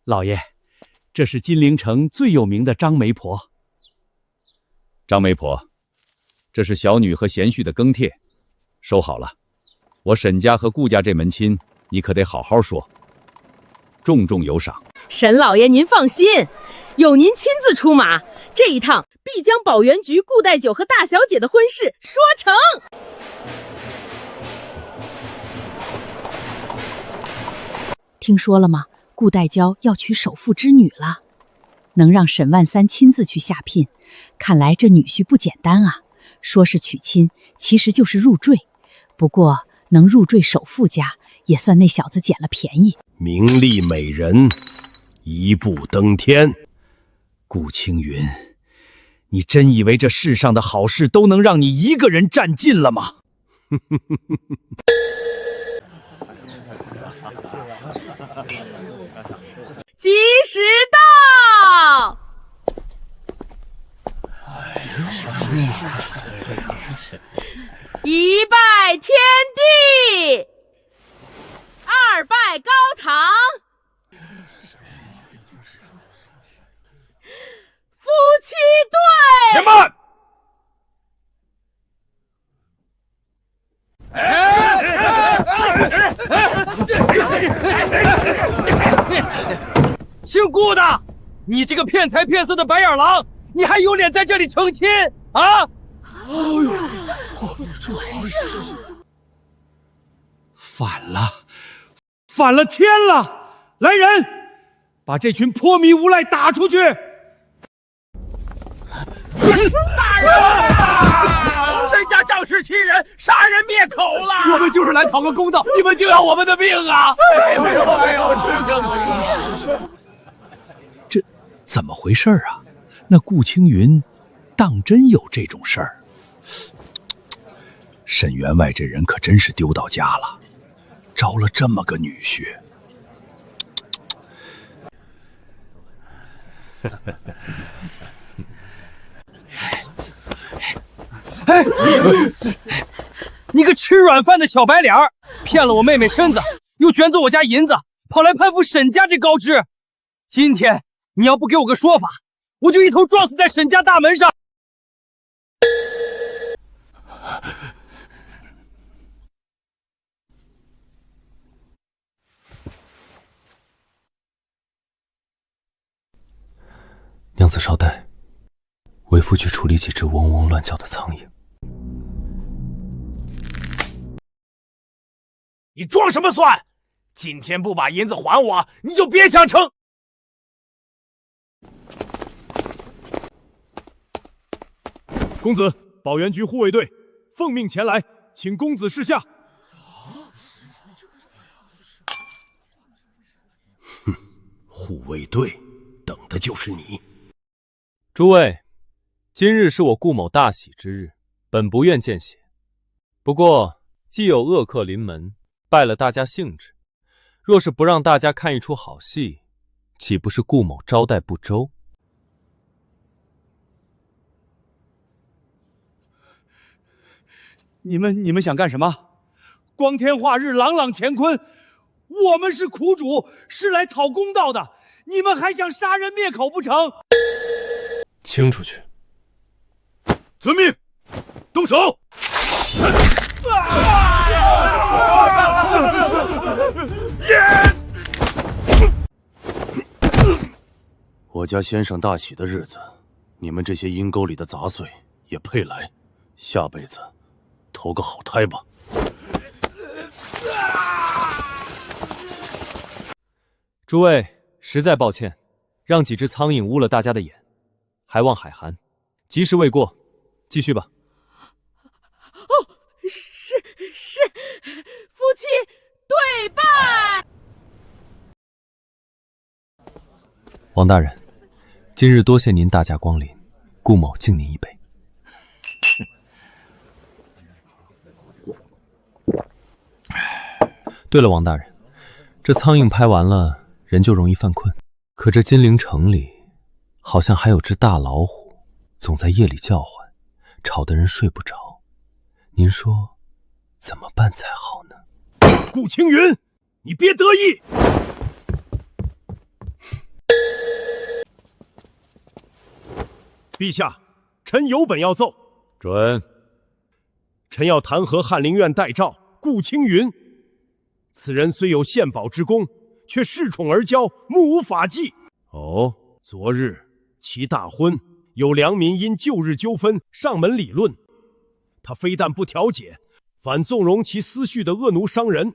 老爷，这是金陵城最有名的张媒婆。张媒婆，这是小女和贤婿的庚帖，收好了。我沈家和顾家这门亲，你可得好好说，重重有赏。沈老爷您放心，有您亲自出马，这一趟必将保元局顾代酒和大小姐的婚事说成。听说了吗？顾代娇要娶首富之女了，能让沈万三亲自去下聘，看来这女婿不简单啊。说是娶亲，其实就是入赘，不过能入赘首富家，也算那小子捡了便宜。名利美人，一步登天。顾青云，你真以为这世上的好事都能让你一个人占尽了吗？吉时到！一拜天地，二拜高堂，夫妻对。且慢！姓顾的，你这个骗财骗色的白眼狼，你还有脸在这里成亲啊？哎呦，这反了天了！来人，把这群泼迷无赖打出去！大人，谁家仗势欺人，杀人灭口了！我们就是来讨个公道，你们就要我们的命啊！哎呦，这怎么回事啊？那顾青云当真有这种事儿？沈员外这人可真是丢到家了，招了这么个女婿。哎，你个吃软饭的小白脸儿，骗了我妹妹身子，又卷走我家银子，跑来攀附沈家这高枝。今天你要不给我个说法，我就一头撞死在沈家大门上！娘子稍待，为夫去处理几只嗡嗡乱叫的苍蝇。你装什么蒜？今天不把银子还我，你就别想成。公子，保元局护卫队奉命前来，请公子示下。哼，护卫队等的就是你。诸位，今日是我顾某大喜之日，本不愿见血。不过既有恶客临门，败了大家兴致，若是不让大家看一出好戏，岂不是顾某招待不周？你们想干什么？光天化日，朗朗乾坤，我们是苦主，是来讨公道的，你们还想杀人灭口不成？清出去！遵命，动手！我家先生大喜的日子，你们这些阴沟里的杂碎也配来？下辈子投个好胎吧！诸位，实在抱歉，让几只苍蝇污了大家的眼，还望海涵，及时未过，继续吧。哦，是，夫妻对拜。王大人，今日多谢您大驾光临，顾某敬您一杯。对了，王大人，这苍蝇拍完了，人就容易犯困。可这金陵城里，好像还有只大老虎，总在夜里叫唤，吵得人睡不着。您说怎么办才好呢？顾青云，你别得意！陛下，臣有本要奏。准。臣要弹劾翰林院待诏顾青云。此人虽有献宝之功，却恃宠而骄，目无法纪。哦，昨日其大婚，有良民因旧日纠纷上门理论，他非但不调解，反纵容其私蓄的恶奴伤人。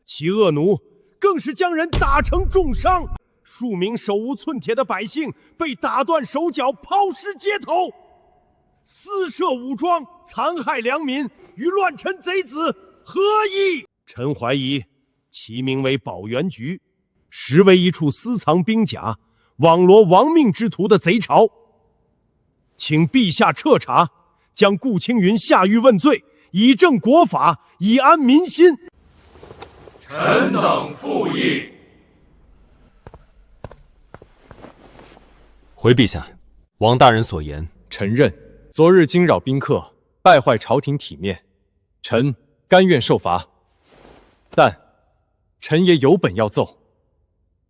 其恶奴更是将人打成重伤，数名手无寸铁的百姓被打断手脚，抛尸街头。私设武装，残害良民，与乱臣贼子何异？臣怀疑其名为保元局，实为一处私藏兵甲、网罗亡命之徒的贼巢。请陛下彻查，将顾青云下狱问罪，以正国法，以安民心。臣等附议。回陛下，王大人所言，臣认。昨日惊扰宾客，败坏朝廷体面，臣甘愿受罚。但臣也有本要奏，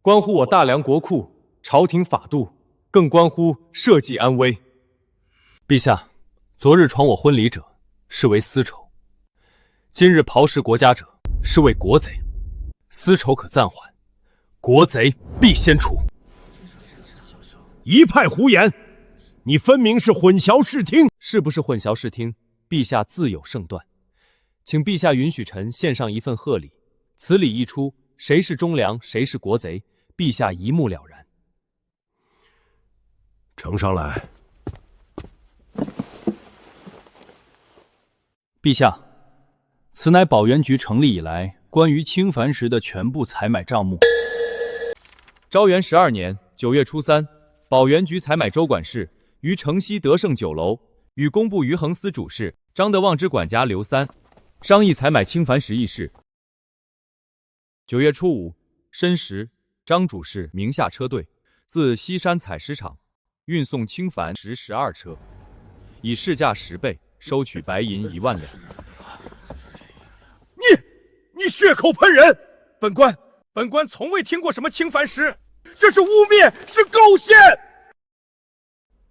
关乎我大梁国库、朝廷法度，更关乎社稷安危。陛下，昨日闯我婚礼者，是为私仇；今日刨食国家者，是为国贼。私仇可暂缓，国贼必先除。一派胡言！你分明是混淆视听。是不是混淆视听，陛下自有圣断，请陛下允许臣献上一份贺礼。此礼一出，谁是忠良，谁是国贼，陛下一目了然。呈上来。陛下，此乃保元局成立以来关于青矾石的全部采买账目。昭元12年9月初3，保元局采买州管事于城西德胜酒楼与工部余衡司主事张德旺之管家刘三商议采买青矾石一事。9月初5，申时，张主事名下车队自西山采石场运送青矾石12车，以市价10倍，收取白银1万两。你血口喷人！本官从未听过什么青矾石，这是污蔑，是构陷！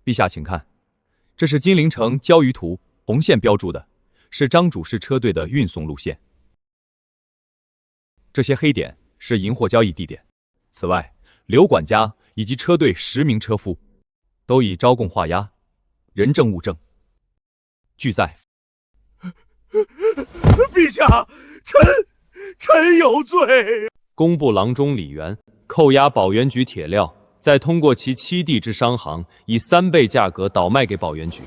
陛下，请看，这是金陵城交鱼图，红线标注的，是张主事车队的运送路线。这些黑点是银货交易地点。此外，刘管家以及车队10名车夫都已招供画押，人证物证俱在。陛下，臣有罪。工部郎中李元扣押保元局铁料，再通过其7地之商行，以3倍价格倒卖给保元局，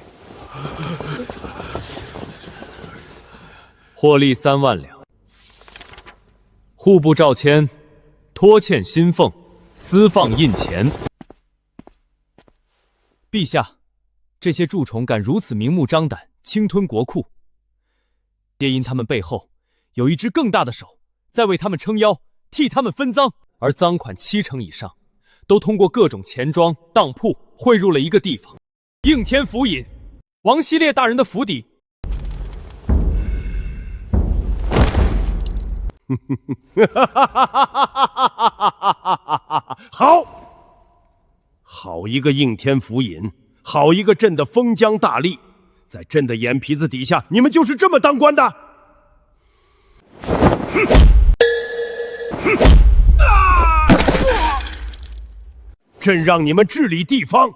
获利3万两。户部赵谦拖欠薪俸，私放印钱。陛下，这些蛀虫敢如此明目张胆侵吞国库，皆因他们背后有一只更大的手在为他们撑腰，替他们分赃，而赃款70%以上都通过各种钱庄、当铺汇入了一个地方——应天府尹王希烈大人的府邸。好一个应天府尹，好一个朕的封疆大吏，在朕的眼皮子底下，你们就是这么当官的？朕让你们治理地方，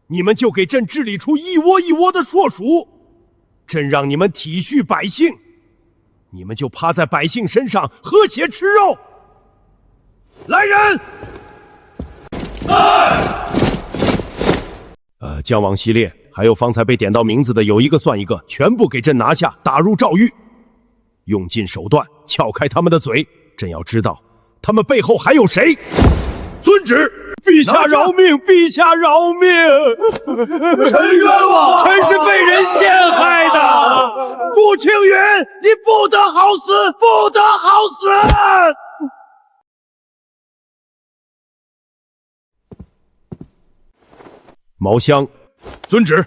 你们就给朕治理出一窝一窝的硕鼠；朕让你们体恤百姓，你们就趴在百姓身上喝血吃肉。来人！将王希烈还有方才被点到名字的有一个算一个，全部给朕拿下，打入诏狱，用尽手段撬开他们的嘴。朕要知道他们背后还有谁。遵旨。陛下饶命！陛下饶命！臣冤枉！臣是被人陷害的。顾青云，你不得好死！不得好死！毛香，遵旨，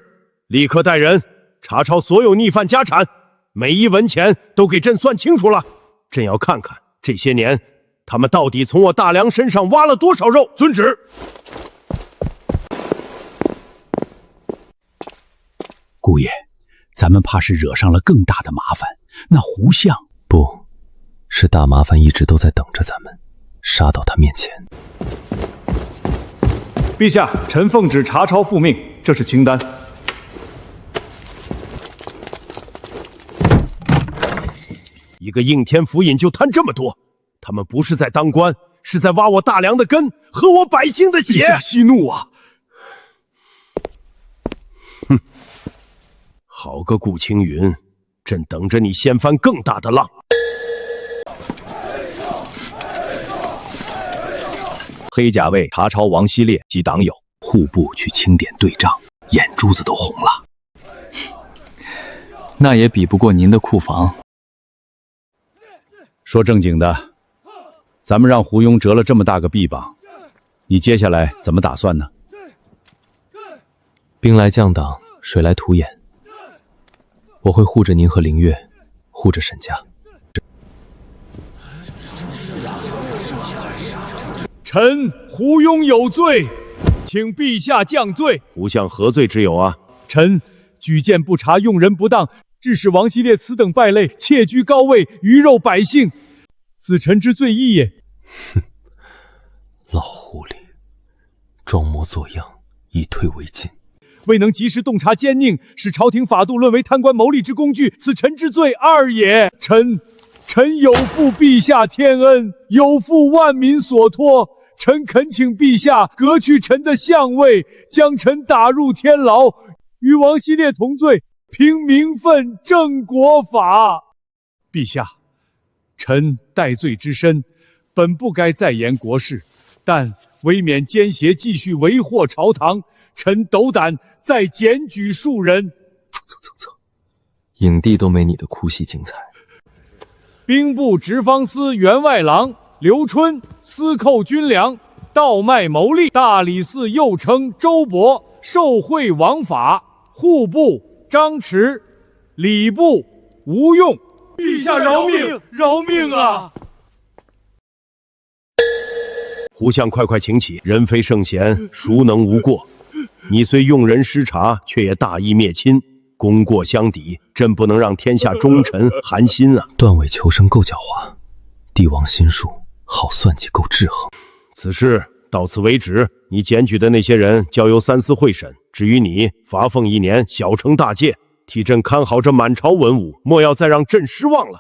立刻带人查抄所有逆犯家产，每一文钱都给朕算清楚了。朕要看看这些年他们到底从我大梁身上挖了多少肉。遵旨。姑爷，咱们怕是惹上了更大的麻烦。那胡相不是大麻烦一直都在等着咱们，杀到他面前。陛下，臣奉旨查抄复命，这是清单。一个应天府尹就贪这么多，他们不是在当官，是在挖我大梁的根，喝我百姓的血。陛下息怒啊！哼，好个顾青云，朕等着你掀翻更大的浪。黑甲卫查抄王希烈及党友，户部去清点对账，眼珠子都红了。那也比不过您的库房。说正经的，咱们让胡庸折了这么大个臂膀，你接下来怎么打算呢？兵来将挡，水来土掩。我会护着您和凌月，护着沈家。臣胡庸有罪，请陛下降罪。胡相何罪之有啊？臣举荐不察，用人不当，致使王希烈此等败类，窃居高位，鱼肉百姓，此臣之罪亦也。哼，老狐狸，装模作样，以退为进。未能及时洞察奸佞，使朝廷法度沦为贪官谋利之工具，此臣之罪二也。臣有负陛下天恩，有负万民所托。臣恳请陛下革去臣的相位，将臣打入天牢，与王希烈同罪，凭名分正国法。陛下，臣戴罪之身，本不该再言国事，但为免奸邪继续为祸朝堂，臣斗胆再检举数人。影帝都没你的哭戏精彩。兵部直方司员外郎刘春私扣军粮，倒卖牟利；大理寺又称周勃受贿枉法；户部张弛，礼部吴用。陛下饶命！饶命啊！胡相，快快请起！人非圣贤，孰能无过？你虽用人失察，却也大义灭亲，功过相抵，朕不能让天下忠臣寒心啊！断尾求生够狡猾，帝王心术好算计够制衡。此事到此为止，你检举的那些人交由三司会审。至于你，罚俸1年，小惩大戒，替朕看好这满朝文武，莫要再让朕失望了。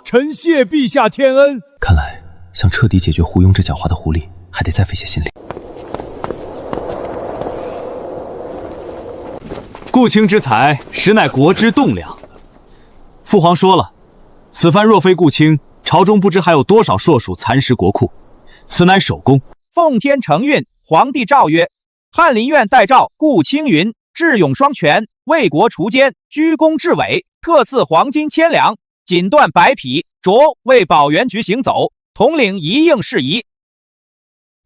臣谢陛下天恩。看来想彻底解决胡庸这狡猾的狐狸，还得再费些心力。顾卿之才，实乃国之栋梁。父皇说了，此番若非顾卿，朝中不知还有多少硕鼠蚕食国库，此乃首功。奉天承运，皇帝诏曰：翰林院待诏顾青云智勇双全，为国除奸，居功至伟，特赐黄金1000两，锦缎100匹，着为保元局行走，统领一应事宜。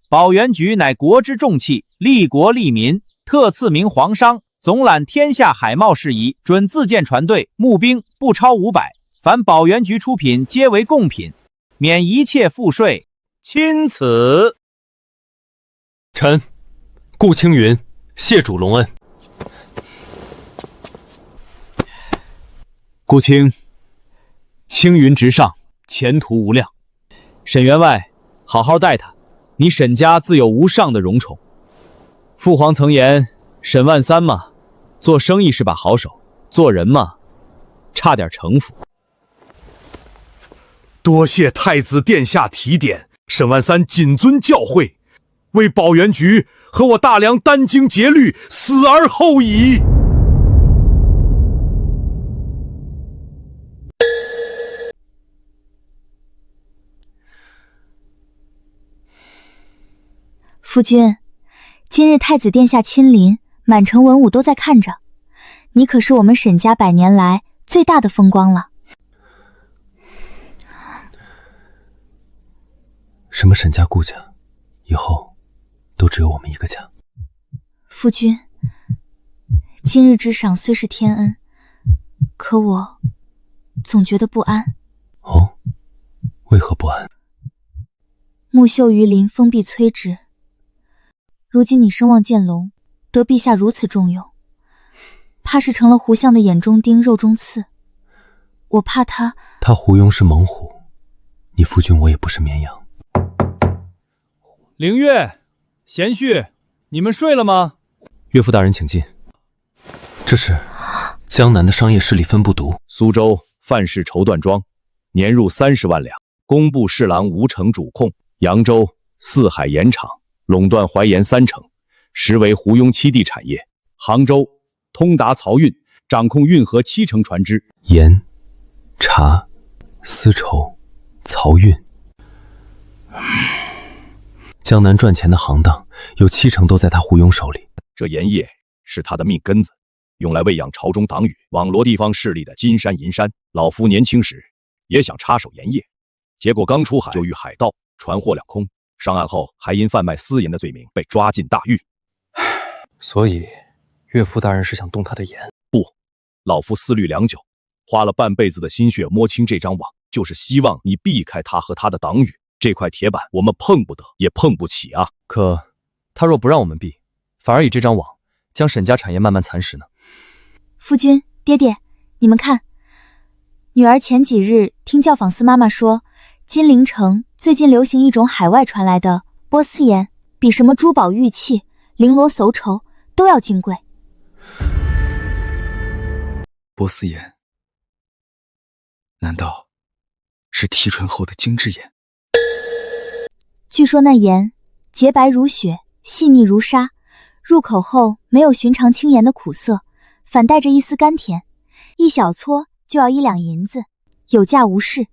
保元局乃国之重器，利国利民，特赐名皇商，总揽天下海贸事宜，准自建船队，募兵不超500，凡保元局出品皆为贡品，免一切赋税。钦此。臣顾青云谢主隆恩。顾青，青云直上，前途无量。沈员外，好好待他，你沈家自有无上的荣宠。父皇曾言，沈万三嘛，做生意是把好手，做人嘛，差点城府。多谢太子殿下提点，沈万三谨遵教诲，为保元局和我大梁殚精竭虑，死而后已。夫君，今日太子殿下亲临，满城文武都在看着，你可是我们沈家100年来最大的风光了。什么沈家顾家，以后都只有我们一个家。夫君，今日之赏虽是天恩，可我总觉得不安。哦，为何不安？木秀于林，风必摧之。如今你声望渐隆，得陛下如此重用，怕是成了胡相的眼中钉、肉中刺。我怕他胡庸是猛虎，你夫君我也不是绵羊。凌月、贤婿，你们睡了吗？岳父大人请进。这是江南的商业势力分布毒。苏州范氏绸缎庄年入30万两，工部侍郎吴成主控。扬州四海盐场垄断淮盐3成，实为胡庸7地产业。杭州通达漕运，掌控运河7成船只。盐、茶、丝绸、漕运，江南赚钱的行当有7成都在他胡庸手里。这盐业是他的命根子，用来喂养朝中党羽、网罗地方势力的金山银山。老夫年轻时也想插手盐业，结果刚出海就遇海盗，船货两空。上岸后还因贩卖私盐的罪名被抓进大狱。所以岳父大人是想动他的盐？不，老夫思虑良久，花了半辈子的心血摸清这张网，就是希望你避开他和他的党羽。这块铁板我们碰不得，也碰不起啊。可他若不让我们避，反而以这张网将沈家产业慢慢蚕食呢？夫君、爹爹，你们看，女儿前几日听教坊司妈妈说，金陵城最近流行一种海外传来的波斯盐，比什么珠宝玉器、绫罗叟绸都要金贵。波斯岩，难道是提纯后的精致岩？据说那盐洁白如雪，细腻如沙，入口后没有寻常青盐的苦涩，反带着一丝甘甜。一小撮就要1两银子，有价无市，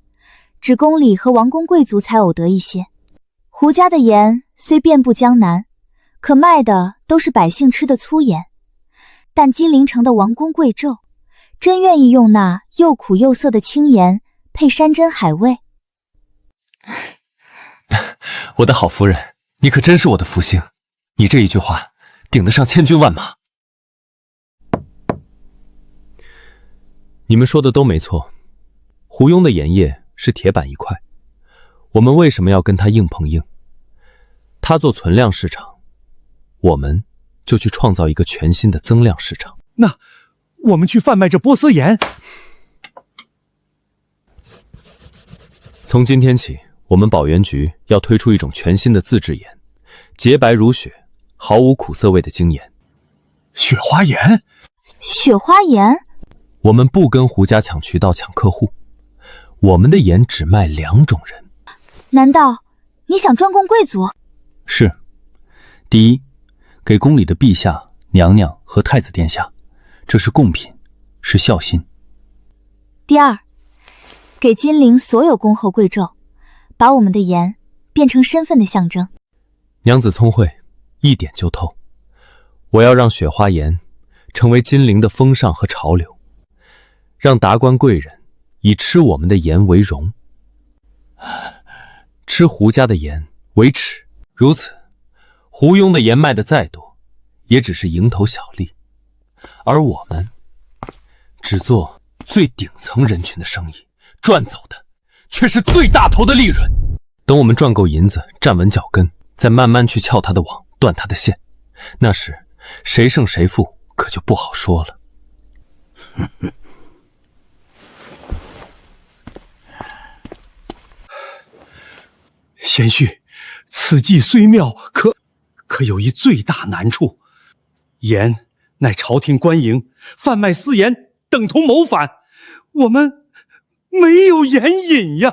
只宫里和王公贵族才偶得一些。胡家的盐虽遍布江南，可卖的都是百姓吃的粗盐。但金陵城的王公贵胄，真愿意用那又苦又涩的青盐配山珍海味。我的好夫人，你可真是我的福星，你这一句话顶得上千军万马。你们说的都没错，胡庸的盐业是铁板一块，我们为什么要跟他硬碰硬？他做存量市场，我们就去创造一个全新的增量市场。那我们去贩卖这波斯盐。从今天起，我们保源局要推出一种全新的自制盐，洁白如雪，毫无苦涩味的精盐。雪花盐？雪花盐？我们不跟胡家抢渠道抢客户，我们的盐只卖2种人。难道你想专供贵族？是。第一，给宫里的陛下、娘娘和太子殿下，这是贡品，是孝心。第二，给金陵所有公侯贵胄，把我们的盐变成身份的象征。娘子聪慧，一点就透。我要让雪花盐成为金陵的风尚和潮流，让达官贵人以吃我们的盐为荣，吃胡家的盐为耻。如此，胡庸的盐卖的再多，也只是蝇头小利，而我们只做最顶层人群的生意，赚走的却是最大头的利润。等我们赚够银子，站稳脚跟，再慢慢去撬他的网，断他的线，那时谁胜谁负可就不好说了。贤婿，此计虽妙，可有一最大难处。盐乃朝廷官营，贩卖私盐等同谋反，我们没有盐引呀！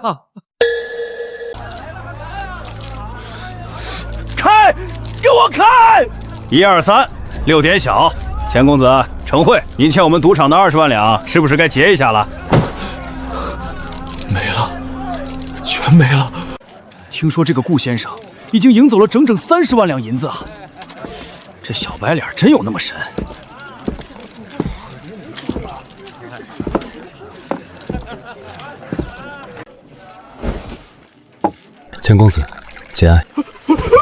开，给我开！1、2、3， 6点小。钱公子，程慧，您欠我们赌场的20万两，是不是该结一下了？没了，全没了。听说这个顾先生已经赢走了整整30万两银子啊！这小白脸真有那么神？钱公子，节哀。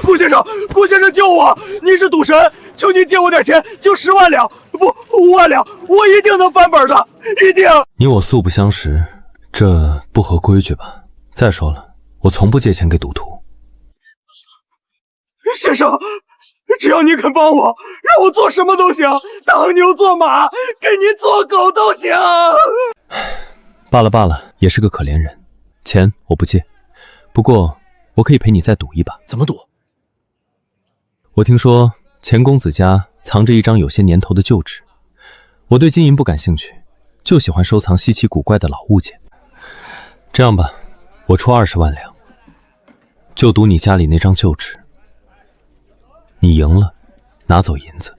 顾先生，顾先生救我！你是赌神，求您借我点钱，就10万两，不5万两，我一定能翻本的，一定！你我素不相识，这不合规矩吧？再说了，我从不借钱给赌徒。先生，只要你肯帮我，让我做什么都行，当牛做马，给您做狗都行。罢了罢了，也是个可怜人。钱我不借，不过我可以陪你再赌一把。怎么赌？我听说钱公子家藏着一张有些年头的旧纸，我对金银不感兴趣，就喜欢收藏稀奇古怪的老物件。这样吧，我出20万两，就赌你家里那张旧纸。你赢了，拿走银子；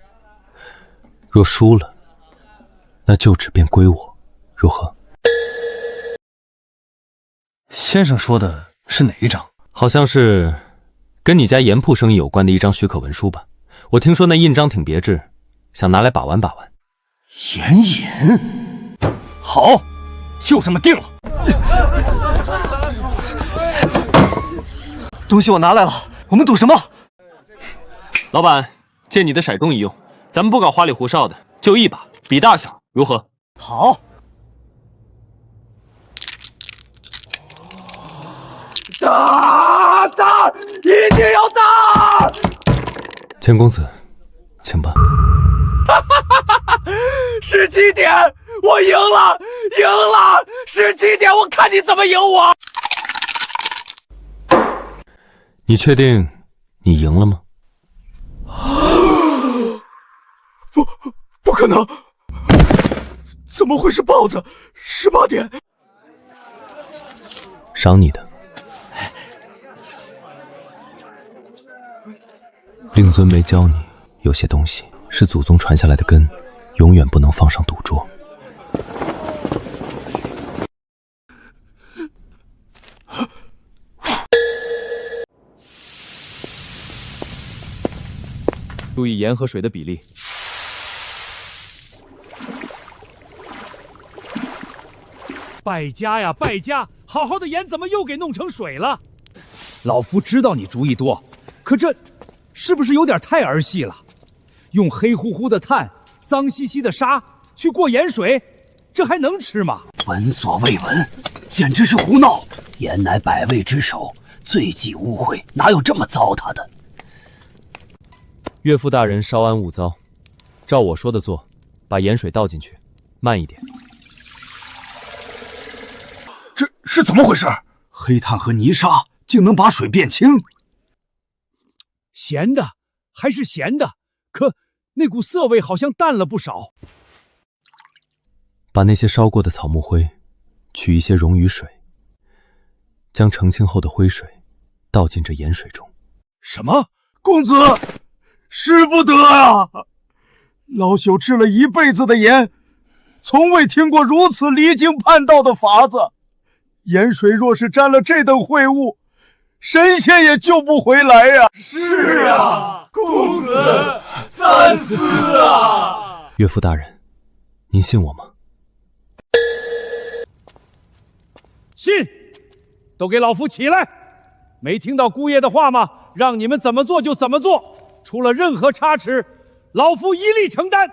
若输了，那旧纸便归我，如何？先生说的是哪一张？好像是跟你家盐铺生意有关的一张许可文书吧。我听说那印章挺别致，想拿来把玩把玩。盐引，好，就这么定了。东西我拿来了，我们赌什么？老板，借你的骰盅一用，咱们不搞花里胡哨的，就一把，比大小，如何？好。打，一定要打！钱公子，请吧。17点，我赢了！17点，我看你怎么赢我！你确定你赢了吗？不可能！怎么会是豹子？18点。赏你的。令尊没教你，有些东西是祖宗传下来的根，永远不能放上赌桌。注意盐和水的比例。败家呀，败家！好好的盐怎么又给弄成水了？老夫知道你主意多，可这是不是有点太儿戏了？用黑乎乎的炭、脏兮兮的沙去过盐水，这还能吃吗？闻所未闻，简直是胡闹！盐乃百味之首，最忌污秽，哪有这么糟蹋的？岳父大人稍安勿躁，照我说的做，把盐水倒进去，慢一点。这是怎么回事？黑炭和泥沙竟能把水变清？咸的，还是咸的，可那股涩味好像淡了不少。把那些烧过的草木灰，取一些溶于水，将澄清后的灰水倒进这盐水中。什么？公子，使不得啊！老朽治了一辈子的盐，从未听过如此离经叛道的法子。盐水若是沾了这等秽物，神仙也救不回来呀！是啊，公子三思啊！岳父大人，您信我吗？信！都给老夫起来！没听到姑爷的话吗？让你们怎么做就怎么做，出了任何差池，老夫一力承担。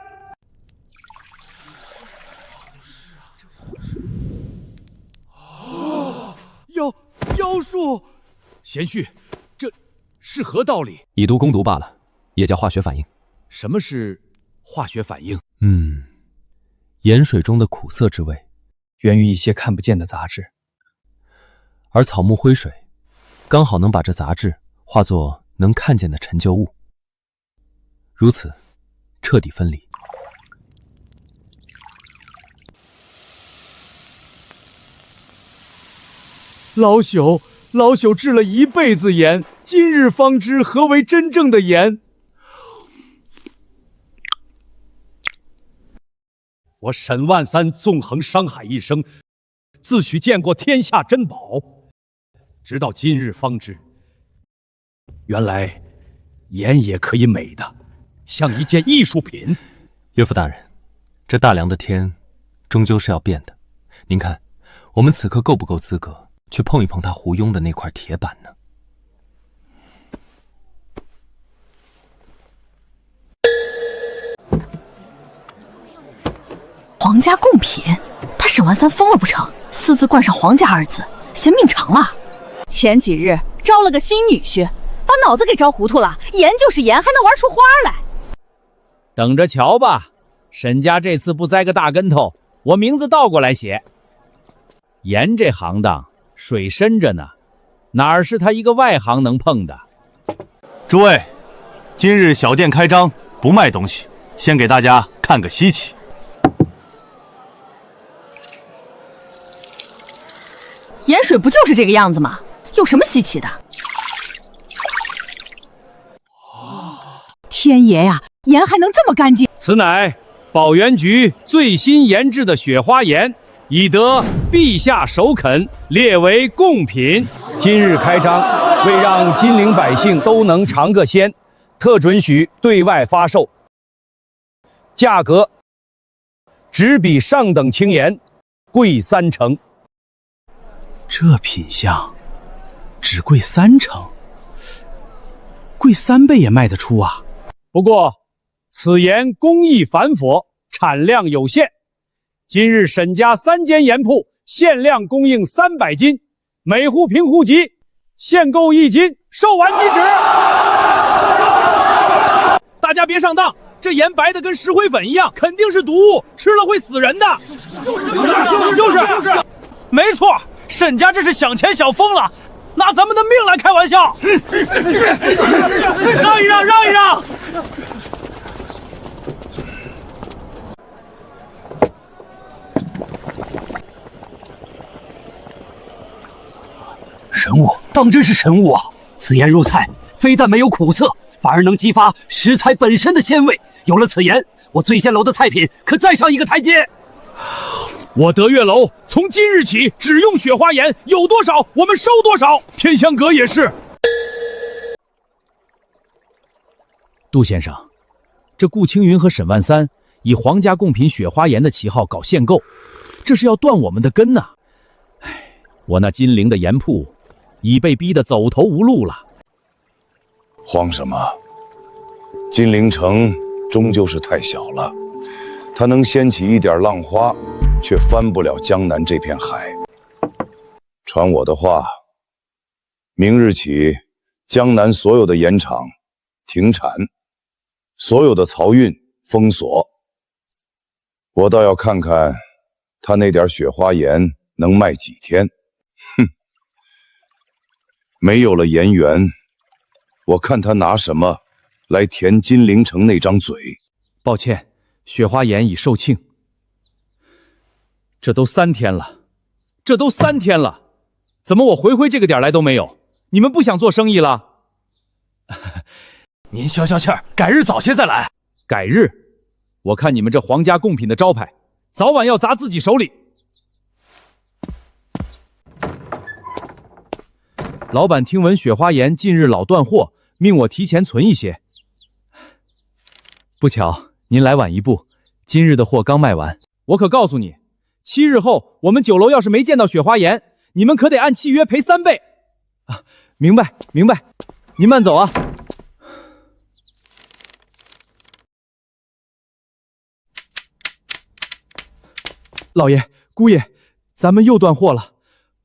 妖术，贤婿，这是何道理？以毒攻毒罢了，也叫化学反应。什么是化学反应？盐水中的苦涩之味，源于一些看不见的杂质，而草木灰水刚好能把这杂质化作能看见的陈旧物，如此彻底分离。老朽治了一辈子盐，今日方知何为真正的盐。我沈万三纵横商海一生，自诩见过天下珍宝，直到今日方知，原来盐也可以美的像一件艺术品。岳父大人，这大凉的天终究是要变的，您看我们此刻够不够资格去碰一碰他胡庸的那块铁板呢？皇家贡品，他沈万三疯了不成？私自冠上皇家二字，嫌命长了。前几日招了个新女婿，把脑子给招糊涂了。盐就是盐，还能玩出花来。等着瞧吧，沈家这次不栽个大跟头，我名字倒过来写。盐这行当水深着呢，哪儿是他一个外行能碰的？诸位，今日小店开张，不卖东西，先给大家看个稀奇。盐水不就是这个样子吗？有什么稀奇的？天爷呀，盐还能这么干净？此乃宝源局最新研制的雪花盐，已得陛下首肯，列为贡品。今日开张，为让金陵百姓都能尝个鲜，特准许对外发售，价格只比上等青盐贵3成。这品相只贵3成，贵3倍也卖得出啊！不过此盐工艺繁复，产量有限，今日沈家3间盐铺限量供应300斤，每户凭户籍，限购1斤，售完即止。大家别上当，这盐白的跟石灰粉一样，肯定是毒物，吃了会死人的。就是，没错。沈家这是想钱想疯了，拿咱们的命来开玩笑！让一让！神物，当真是神物啊！此盐入菜，非但没有苦涩，反而能激发食材本身的鲜味。有了此盐，我醉仙楼的菜品可再上一个台阶。我德月楼从今日起只用雪花盐，有多少我们收多少。天香阁也是。杜先生，这顾青云和沈万三以皇家贡品雪花盐的旗号搞限购，这是要断我们的根呐！我那金陵的盐铺已被逼得走投无路了。慌什么？金陵城终究是太小了，它能掀起一点浪花，却翻不了江南这片海。传我的话，明日起，江南所有的盐场停产，所有的漕运封锁。我倒要看看他那点雪花盐能卖几天。哼，没有了盐源，我看他拿什么来填金陵城那张嘴。抱歉，雪花盐已售罄。这都3天了，怎么我回这个点来都没有？你们不想做生意了？您消消气儿，改日早些再来。改日？我看你们这皇家贡品的招牌，早晚要砸自己手里。老板听闻雪花盐近日老断货，命我提前存一些。不巧，您来晚一步，今日的货刚卖完。我可告诉你，7日后我们酒楼要是没见到雪花盐，你们可得按契约赔3倍。啊，明白，您慢走啊。老爷、姑爷，咱们又断货了，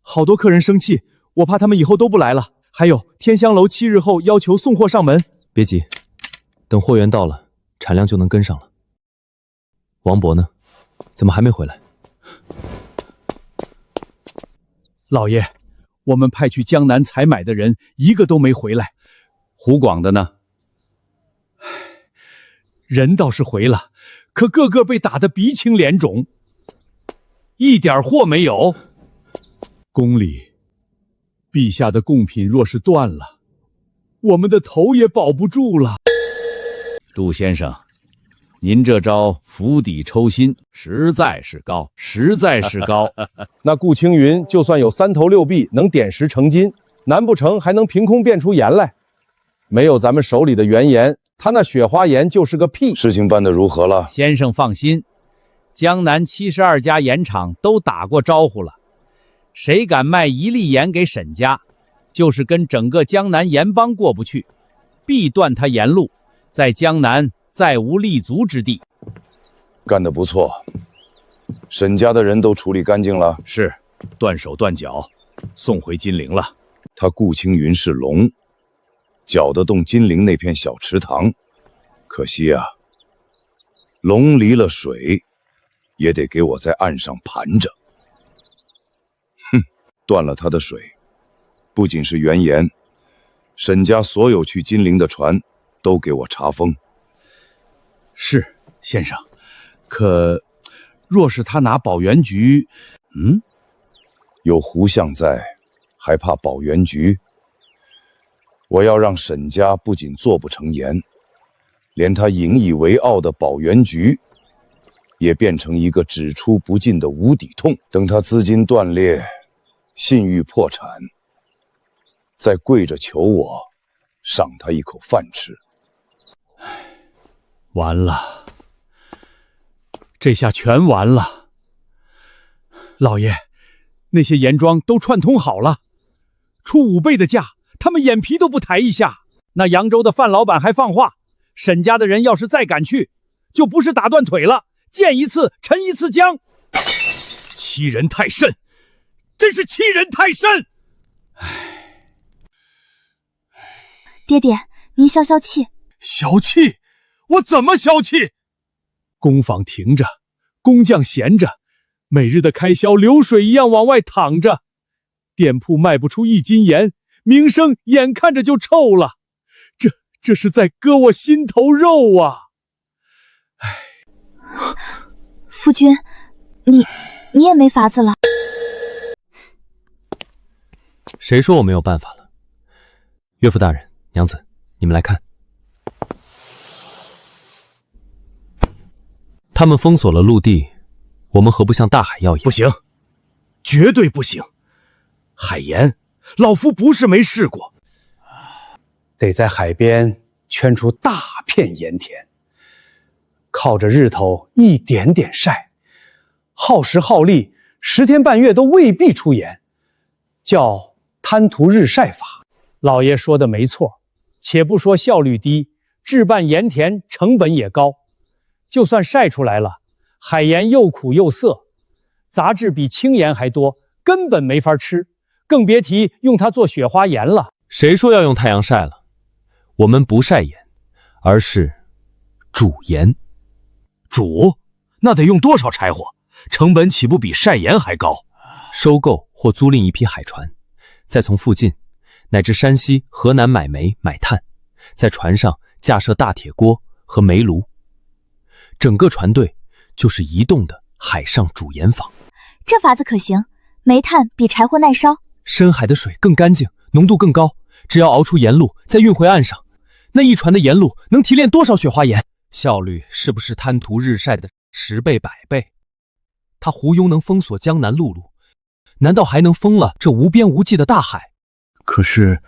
好多客人生气，我怕他们以后都不来了。还有天香楼7日后要求送货上门。别急，等货源到了，产量就能跟上了。王伯呢？怎么还没回来？老爷，我们派去江南采买的人一个都没回来。湖广的呢？人倒是回了，可个个被打得鼻青脸肿，一点货没有。宫里，陛下的贡品若是断了，我们的头也保不住了。杜先生，您这招釜底抽薪，实在是高。那顾青云就算有3头6臂，能点石成金，难不成还能凭空变出盐来？没有咱们手里的原盐，他那雪花盐就是个屁。事情办得如何了？先生放心，江南72家盐场都打过招呼了，谁敢卖1粒盐给沈家，就是跟整个江南盐帮过不去，必断他盐路，在江南再无立足之地。干得不错，沈家的人都处理干净了。是，断手断脚，送回金陵了。他顾青云是龙，搅得动金陵那片小池塘，可惜啊，龙离了水，也得给我在岸上盘着。哼，断了他的水，不仅是原盐，沈家所有去金陵的船都给我查封。是，先生，可若是他拿保元局，有胡相在，还怕保元局？我要让沈家不仅做不成盐，连他引以为傲的保元局也变成一个只出不进的无底洞。等他资金断裂，信誉破产，再跪着求我赏他一口饭吃。完了，这下全完了。老爷，那些盐庄都串通好了，出5倍的价，他们眼皮都不抬一下。那扬州的范老板还放话，沈家的人要是再敢去，就不是打断腿了，见一次沉一次江。欺人太甚，真是欺人太甚！爹爹，您消消气。消气？我怎么消气？工坊停着，工匠闲着，每日的开销流水一样往外淌着，店铺卖不出1斤盐，名声眼看着就臭了，这是在割我心头肉啊！夫君，你也没法子了。谁说我没有办法了？岳父大人、娘子，你们来看，他们封锁了陆地，我们何不向大海要盐？不行，绝对不行！海盐，老夫不是没试过，得在海边圈出大片盐田，靠着日头一点点晒，耗时耗力，10天半月都未必出盐，叫贪图日晒法。老爷说的没错，且不说效率低，置办盐田成本也高。就算晒出来了，海盐又苦又涩，杂质比青盐还多，根本没法吃，更别提用它做雪花盐了。谁说要用太阳晒了？我们不晒盐，而是煮盐。煮？那得用多少柴火？成本岂不比晒盐还高？收购或租赁一批海船，再从附近乃至山西、河南买煤买炭，在船上架设大铁锅和煤炉，整个船队就是移动的海上煮盐坊。这法子可行，煤炭比柴火耐烧，深海的水更干净，浓度更高，只要熬出盐露，再运回岸上，那一船的盐露能提炼多少雪花盐？效率是不是贪图日晒的10倍100倍？他胡庸能封锁江南陆路，难道还能封了这无边无际的大海？可是，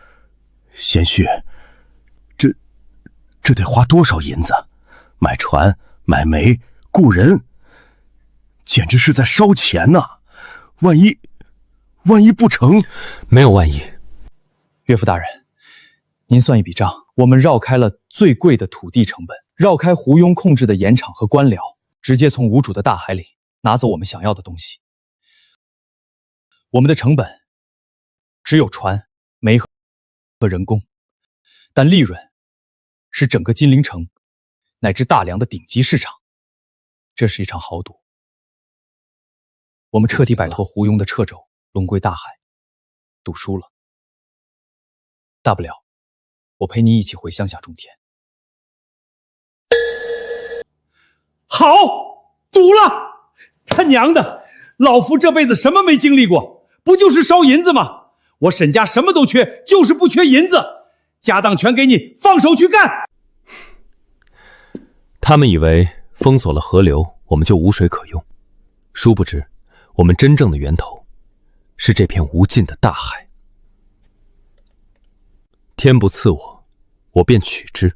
贤婿，这得花多少银子？买船、买煤、雇人，简直是在烧钱呐！万一不成，没有万一。岳父大人，您算一笔账，我们绕开了最贵的土地成本，绕开胡庸控制的盐场和官僚，直接从无主的大海里拿走我们想要的东西。我们的成本只有船、煤和人工，但利润是整个金陵城乃至大梁的顶级市场。这是一场豪赌，我们彻底摆脱胡庸的掣肘，龙归大海。赌输了，大不了我陪你一起回乡下种田。好，赌了！他娘的，老夫这辈子什么没经历过，不就是烧银子吗？我沈家什么都缺，就是不缺银子，家当全给你，放手去干。他们以为封锁了河流，我们就无水可用，殊不知我们真正的源头是这片无尽的大海。天不赐我，我便取之。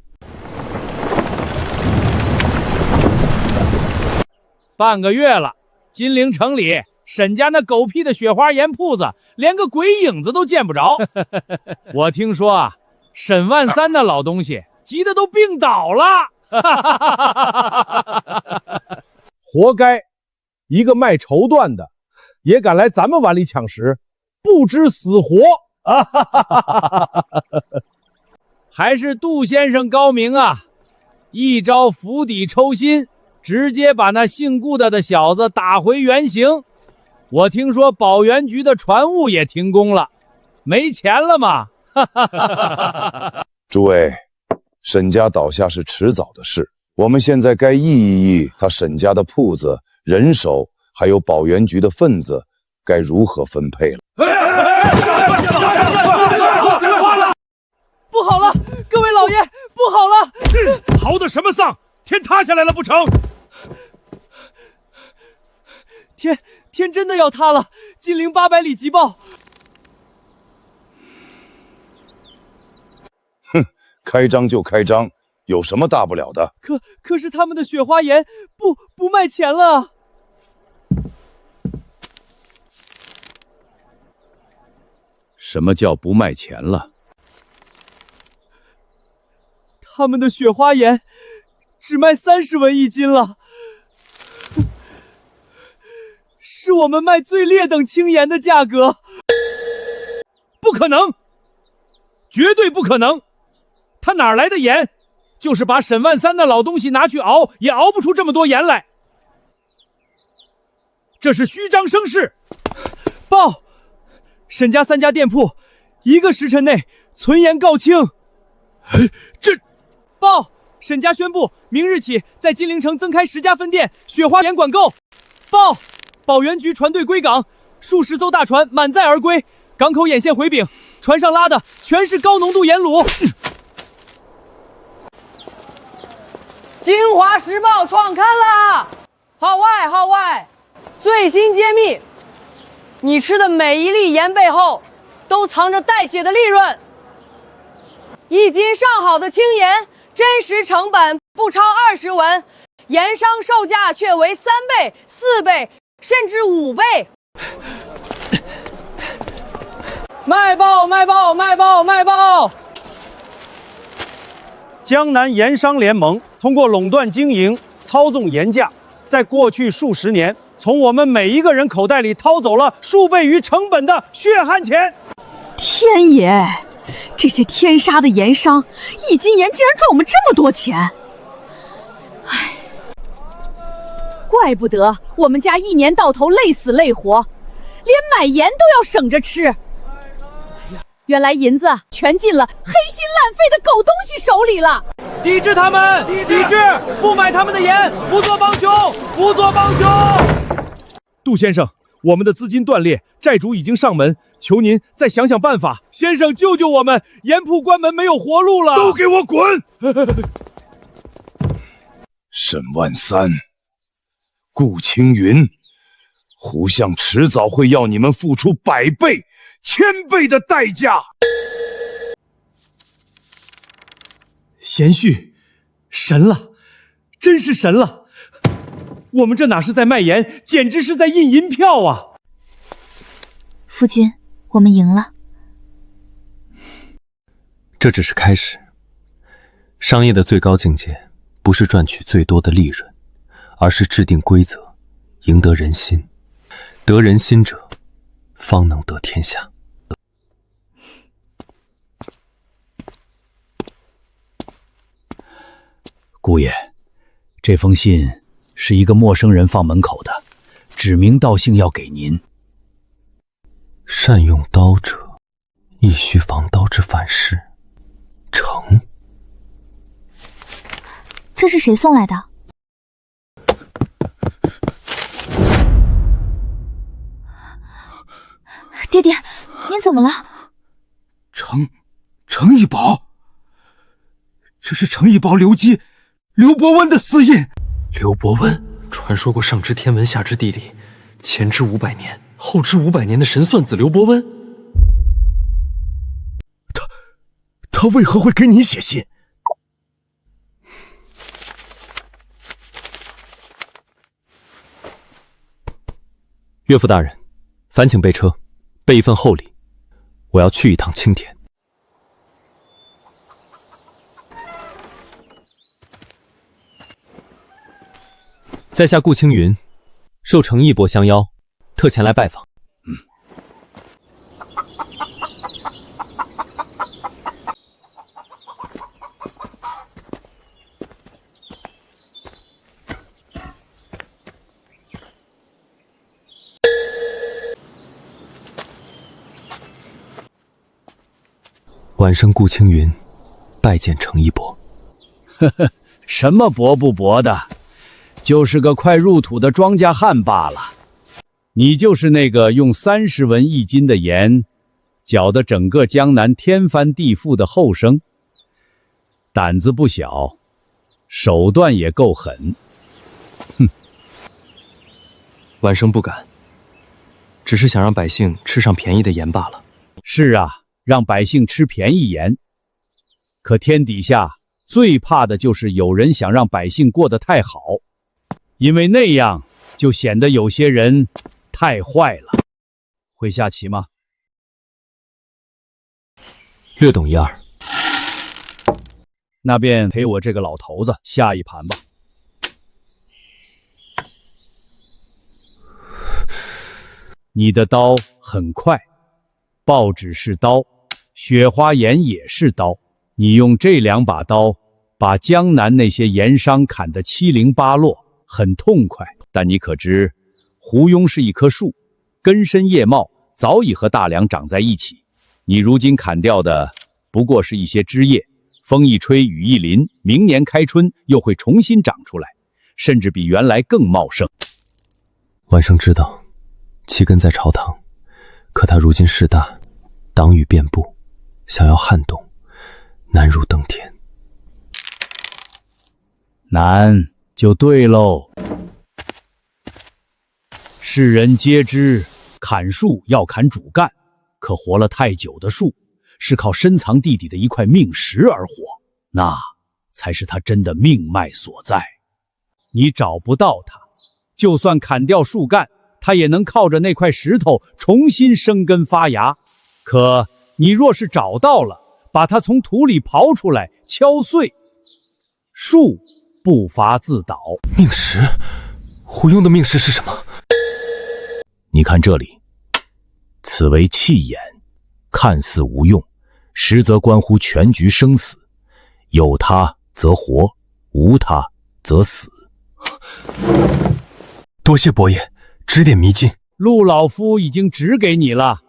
半个月了，金陵城里沈家那狗屁的雪花盐铺子连个鬼影子都见不着。我听说啊，沈万三那老东西急得都病倒了。活该，一个卖绸缎的也敢来咱们碗里抢食，不知死活。还是杜先生高明啊，一招釜底抽薪，直接把那姓顾的小子打回原形。我听说保原局的船务也停工了，没钱了吗？诸位，沈家倒下是迟早的事，我们现在该议一议他沈家的铺子、人手，还有保原局的份子该如何分配了。不好了，各位老爷，不好了！嚎的什么丧？天塌下来了不成？天真的要塌了！金陵800里急报。哼，开张就开张，有什么大不了的？可是他们的雪花盐不卖钱了。什么叫不卖钱了？他们的雪花盐只卖30文一斤了，是我们卖最劣等青盐的价格。不可能，绝对不可能！他哪来的盐？就是把沈万三那老东西拿去熬，也熬不出这么多盐来。这是虚张声势。报，沈家3家店铺1个时辰内存盐告罄。这报，沈家宣布明日起在金陵城增开10家分店，雪花盐管够。报，保原局船队归港，数10艘大船满载而归，港口沿线回禀，船上拉的全是高浓度盐卤。京华时报创刊啦！号外，最新揭秘，你吃的每一粒盐背后，都藏着带血的利润。1斤上好的青盐，真实成本不超20文，盐商售价却为3倍、4倍，甚至5倍。卖报！江南盐商联盟通过垄断经营、操纵盐价，在过去数十年，从我们每一个人口袋里掏走了数倍于成本的血汗钱。天爷，这些天杀的盐商，1斤盐竟然赚我们这么多钱！唉，怪不得我们家一年到头累死累活，连买盐都要省着吃。原来银子全进了黑心烂废的狗东西手里了！抵制他们！抵制！不买他们的盐，不做帮凶！杜先生，我们的资金断裂，债主已经上门，求您再想想办法。先生，救救我们！盐铺关门，没有活路了！都给我滚！沈万三、顾青云，胡相迟早会要你们付出100倍、1000倍的代价。贤婿，神了，真是神了！我们这哪是在卖盐，简直是在印银票啊！夫君，我们赢了。这只是开始。商业的最高境界，不是赚取最多的利润，而是制定规则，赢得人心。得人心者，方能得天下。姑爷，这封信是一个陌生人放门口的，指名道姓要给您。善用刀者，亦须防刀之反噬。成。这是谁送来的？爹爹，您怎么了？程一宝，这是程一宝刘基、刘伯温的私印。刘伯温，传说过上知天文下知地理，前知500年后知500年的神算子刘伯温。他为何会给你写信？岳父大人，烦请备车，备一份厚礼，我要去一趟青田。在下顾青云，受程义伯相邀，特前来拜访。晚生顾青云，拜见程义伯。什么伯不伯的，就是个快入土的庄稼汉罢了。你就是那个用30文1斤的盐，搅得整个江南天翻地覆的后生。胆子不小，手段也够狠。哼，晚生不敢，只是想让百姓吃上便宜的盐罢了。是啊，让百姓吃便宜盐。可天底下最怕的就是有人想让百姓过得太好，因为那样就显得有些人太坏了。会下棋吗？略懂一二。那便陪我这个老头子下一盘吧。你的刀很快，报纸是刀，雪花盐也是刀。你用这2把刀，把江南那些盐商砍得七零八落，很痛快。但你可知，胡庸是一棵树，根深叶茂，早已和大梁长在一起。你如今砍掉的，不过是一些枝叶，风一吹，雨一淋，明年开春又会重新长出来，甚至比原来更茂盛。晚生知道，其根在朝堂，可他如今势大，党羽遍布，想要撼动，难如登天。难就对喽。世人皆知，砍树要砍主干，可活了太久的树，是靠深藏地底的一块命石而活，那才是它真的命脉所在。你找不到它，就算砍掉树干，它也能靠着那块石头重新生根发芽。可你若是找到了，把它从土里刨出来，敲碎，树不伐自倒。命石？胡庸的命石是什么？你看这里，此为气眼，看似无用，实则关乎全局生死。有它则活，无它则死。多谢伯爷指点迷津。陆老夫已经指给你了，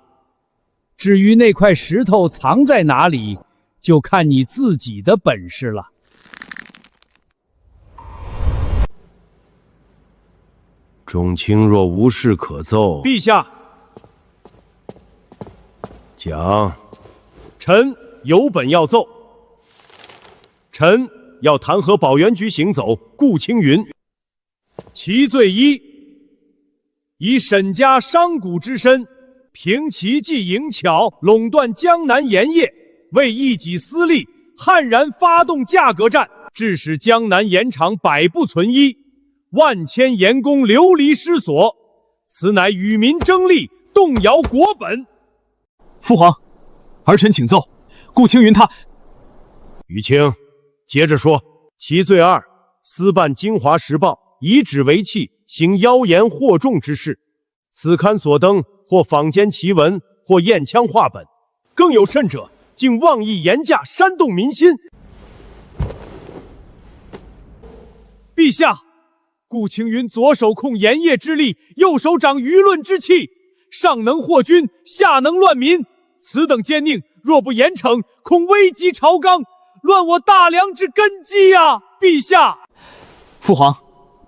至于那块石头藏在哪里，就看你自己的本事了。众卿若无事可奏，陛下，讲。臣有本要奏。臣要弹劾保元局行走顾青云。其罪一，以沈家商贾之身，凭奇技淫巧，垄断江南盐业，为一己私利，悍然发动价格战，致使江南盐场百不存一，万千盐工流离失所，此乃与民争利，动摇国本。父皇，儿臣请奏。顾青云他……雨清，接着说。其罪二，私办《京华时报》，以纸为器，行妖言惑众之事。此刊所登，或坊间奇闻，或验枪画本，更有甚者，竟妄议言价，煽动民心。陛下，顾青云左手控盐业之力，右手掌舆论之气，上能惑君，下能乱民。此等奸佞，若不严惩，恐危及朝纲，乱我大梁之根基啊！陛下，父皇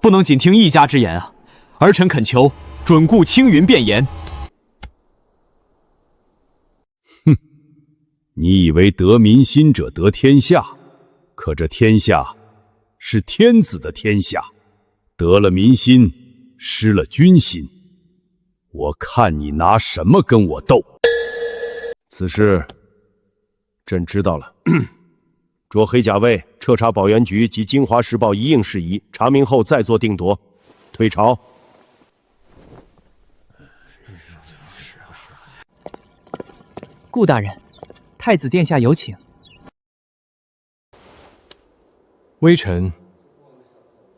不能仅听一家之言啊！儿臣恳求准顾青云辩言。哼，你以为得民心者得天下，可这天下是天子的天下，得了民心，失了君心。我看你拿什么跟我斗？此事朕知道了。着黑甲卫彻查保元局及《京华时报》一应事宜，查明后再做定夺。退朝。顾大人，太子殿下有请。微臣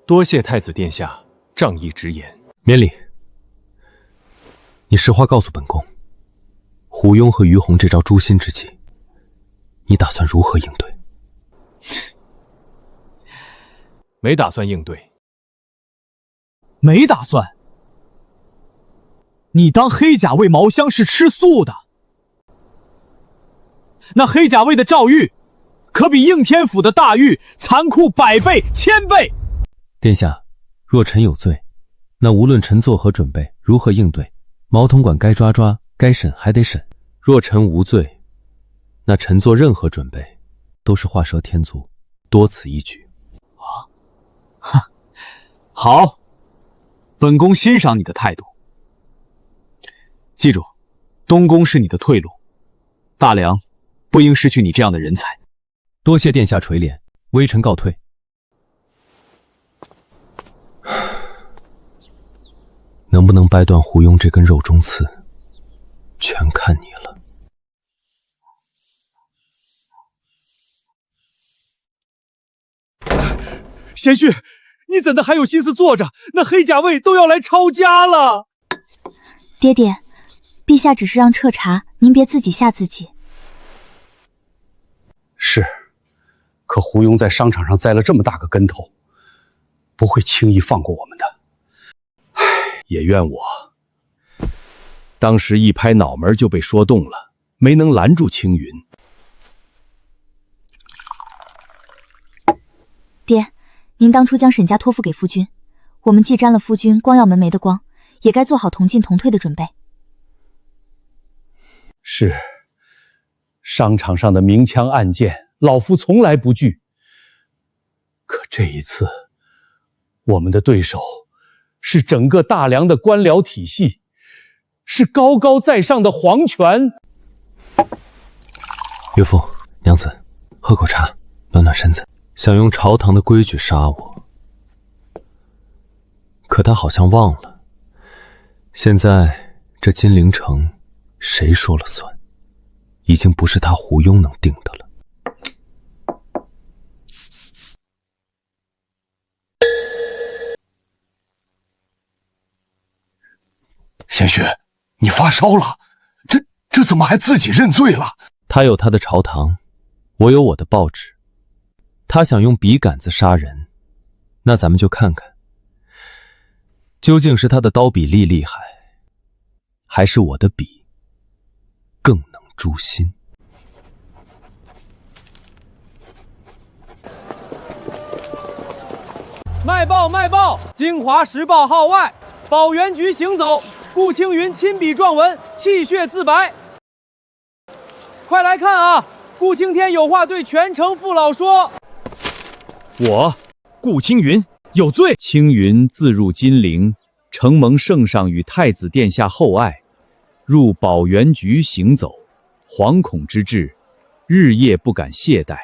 多谢太子殿下仗义直言。免礼。你实话告诉本宫，胡庸和于洪这招诛心之计，你打算如何应对？没打算应对。没打算？你当黑甲卫毛香是吃素的？那黑甲卫的诏狱，可比应天府的大狱残酷100倍、1000倍。殿下，若臣有罪，那无论臣作何准备，如何应对，毛统管该抓抓，该审还得审；若臣无罪，那臣做任何准备，都是画蛇添足，多此一举。好，本宫欣赏你的态度。记住，东宫是你的退路，大梁不应失去你这样的人才。多谢殿下垂怜，微臣告退。能不能掰断胡庸这根肉中刺，全看你了。贤婿，你怎的还有心思坐着？那黑甲卫都要来抄家了。爹爹，陛下只是让彻查，您别自己吓自己。是，可胡庸在商场上栽了这么大个跟头，不会轻易放过我们的。唉，也怨我，当时一拍脑门就被说动了，没能拦住青云。爹，您当初将沈家托付给夫君，我们既沾了夫君光耀门楣的光，也该做好同进同退的准备。是，商场上的明枪暗箭，老夫从来不惧。可这一次，我们的对手是整个大梁的官僚体系，是高高在上的皇权。岳父，娘子，喝口茶，暖暖身子。想用朝堂的规矩杀我，可他好像忘了，现在这金陵城谁说了算？已经不是他胡庸能定的了。贤婿，你发烧了？这怎么还自己认罪了？他有他的朝堂，我有我的报纸。他想用笔杆子杀人，那咱们就看看，究竟是他的刀笔厉害，还是我的笔更能诛心。卖报卖报！京华时报号外，保原局行走，顾青云亲笔撰文，泣血自白。快来看啊！顾青天有话对全城父老说。我顾青云有罪。青云自入金陵，承蒙圣上与太子殿下厚爱，入保原局行走，惶恐之至，日夜不敢懈怠，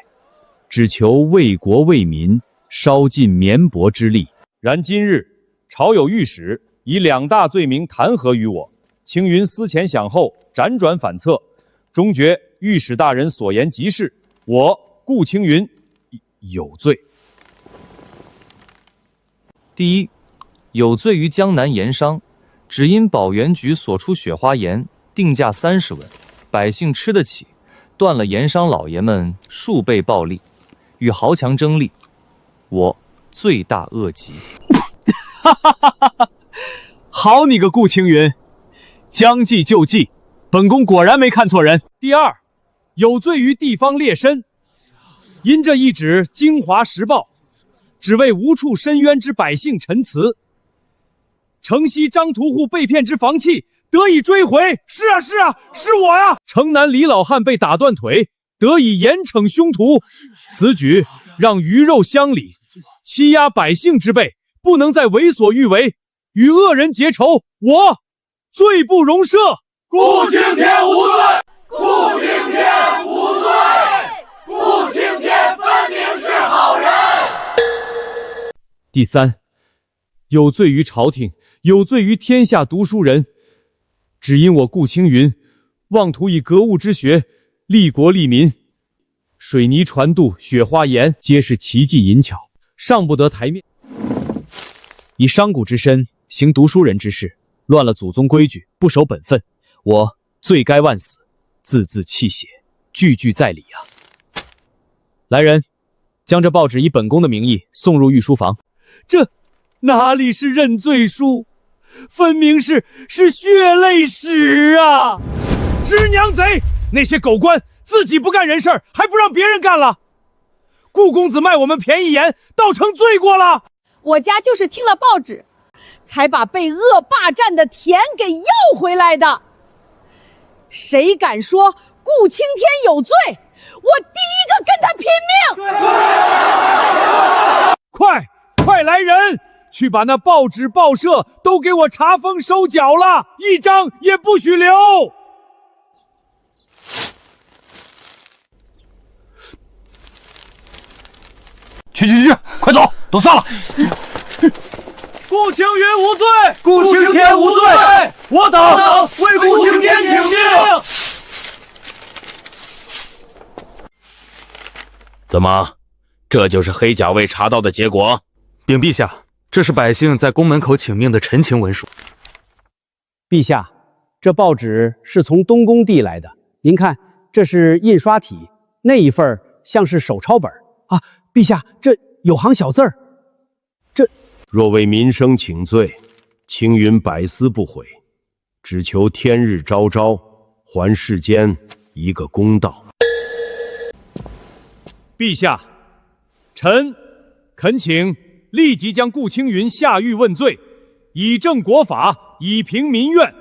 只求为国为民，烧尽绵薄之力。然今日朝有御史以2大罪名弹劾于我，青云思前想后，辗转反侧，终觉御史大人所言极是，我顾青云有罪。第一，有罪于江南盐商，只因保原局所出雪花盐定价30文，百姓吃得起，断了盐商老爷们数倍暴利，与豪强争利，我罪大恶极。好你个顾青云，将计就计，本宫果然没看错人。第二，有罪于地方劣绅，因这一纸《京华时报》，只为无处申冤之百姓陈词，城西张屠户被骗之房契得以追回。是啊，是我呀！城南李老汉被打断腿，得以严惩凶徒。此举让鱼肉乡里，欺压百姓之辈，不能再为所欲为，与恶人结仇，我罪不容赦。顾青天无罪，顾青天无罪，顾青天分明是好人。第三，有罪于朝廷，有罪于天下读书人，只因我顾青云妄图以格物之学利国利民，水泥船渡、雪花盐皆是奇技淫巧，上不得台面。以商贾之身行读书人之事，乱了祖宗规矩，不守本分，我罪该万死，字字泣血，句句在理啊！来人，将这报纸以本宫的名义送入御书房。这哪里是认罪书，分明是血泪史啊！知娘贼，那些狗官自己不干人事儿，还不让别人干了。顾公子卖我们便宜盐，倒成罪过了。我家就是听了报纸，才把被恶霸占的田给要回来的。谁敢说顾青天有罪，我第一个跟他拼命！快来人，去把那报纸报社都给我查封收缴了，一张也不许留。去，快走，都散了。顾青云无罪，顾青天无罪，我等为顾青天请命。怎么，这就是黑甲卫查到的结果？禀陛下，这是百姓在宫门口请命的陈情文书。陛下，这报纸是从东宫递来的，您看，这是印刷体，那一份像是手抄本啊。陛下，这有行小字儿。这若为民生请罪，青云百思不悔，只求天日昭昭，还世间一个公道。陛下，臣恳请立即将顾青云下狱问罪，以正国法，以平民怨。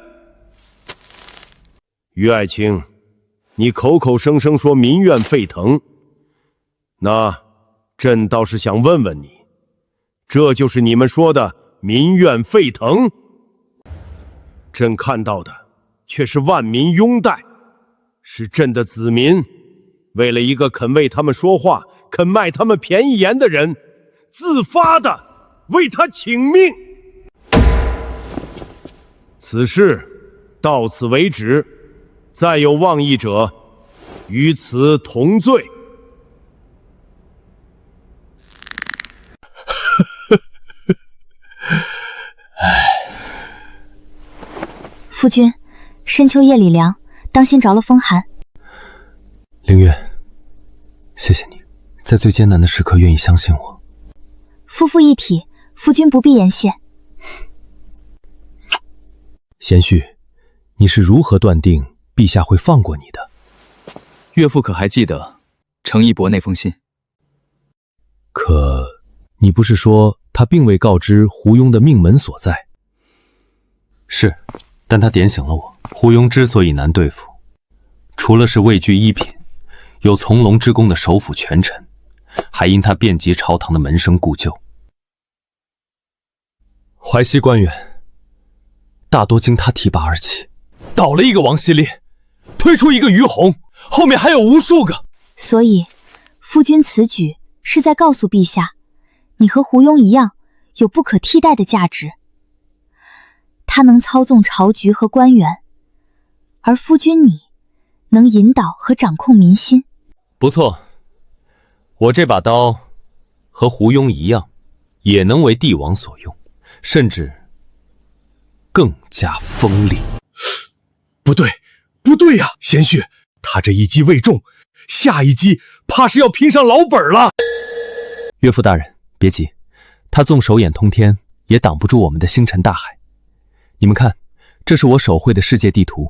于爱卿，你口口声声说民怨沸腾，那朕倒是想问问你，这就是你们说的民怨沸腾？朕看到的却是万民拥戴，是朕的子民为了一个肯为他们说话、肯卖他们便宜盐的人，自发的为他请命。此事到此为止，再有妄议者，与此同罪。夫君，深秋夜里凉，当心着了风寒。凌月，谢谢你，在最艰难的时刻愿意相信我。夫妇一体，夫君不必言谢。贤婿，你是如何断定陛下会放过你的？岳父可还记得程一博那封信？可你不是说他并未告知胡庸的命门所在？是，但他点醒了我。胡庸之所以难对付，除了是位居一品，有从龙之宫的首辅权臣，还因他遍及朝堂的门生故旧。淮西官员大多经他提拔而起，倒了一个王希烈，推出一个于洪，后面还有无数个。所以，夫君此举是在告诉陛下，你和胡庸一样，有不可替代的价值。他能操纵朝局和官员，而夫君你能引导和掌控民心。不错，我这把刀和胡庸一样，也能为帝王所用，甚至更加锋利。不对，不对呀，贤婿，他这一击未中，下一击怕是要拼上老本了。岳父大人，别急，他纵手眼通天，也挡不住我们的星辰大海。你们看，这是我手绘的世界地图，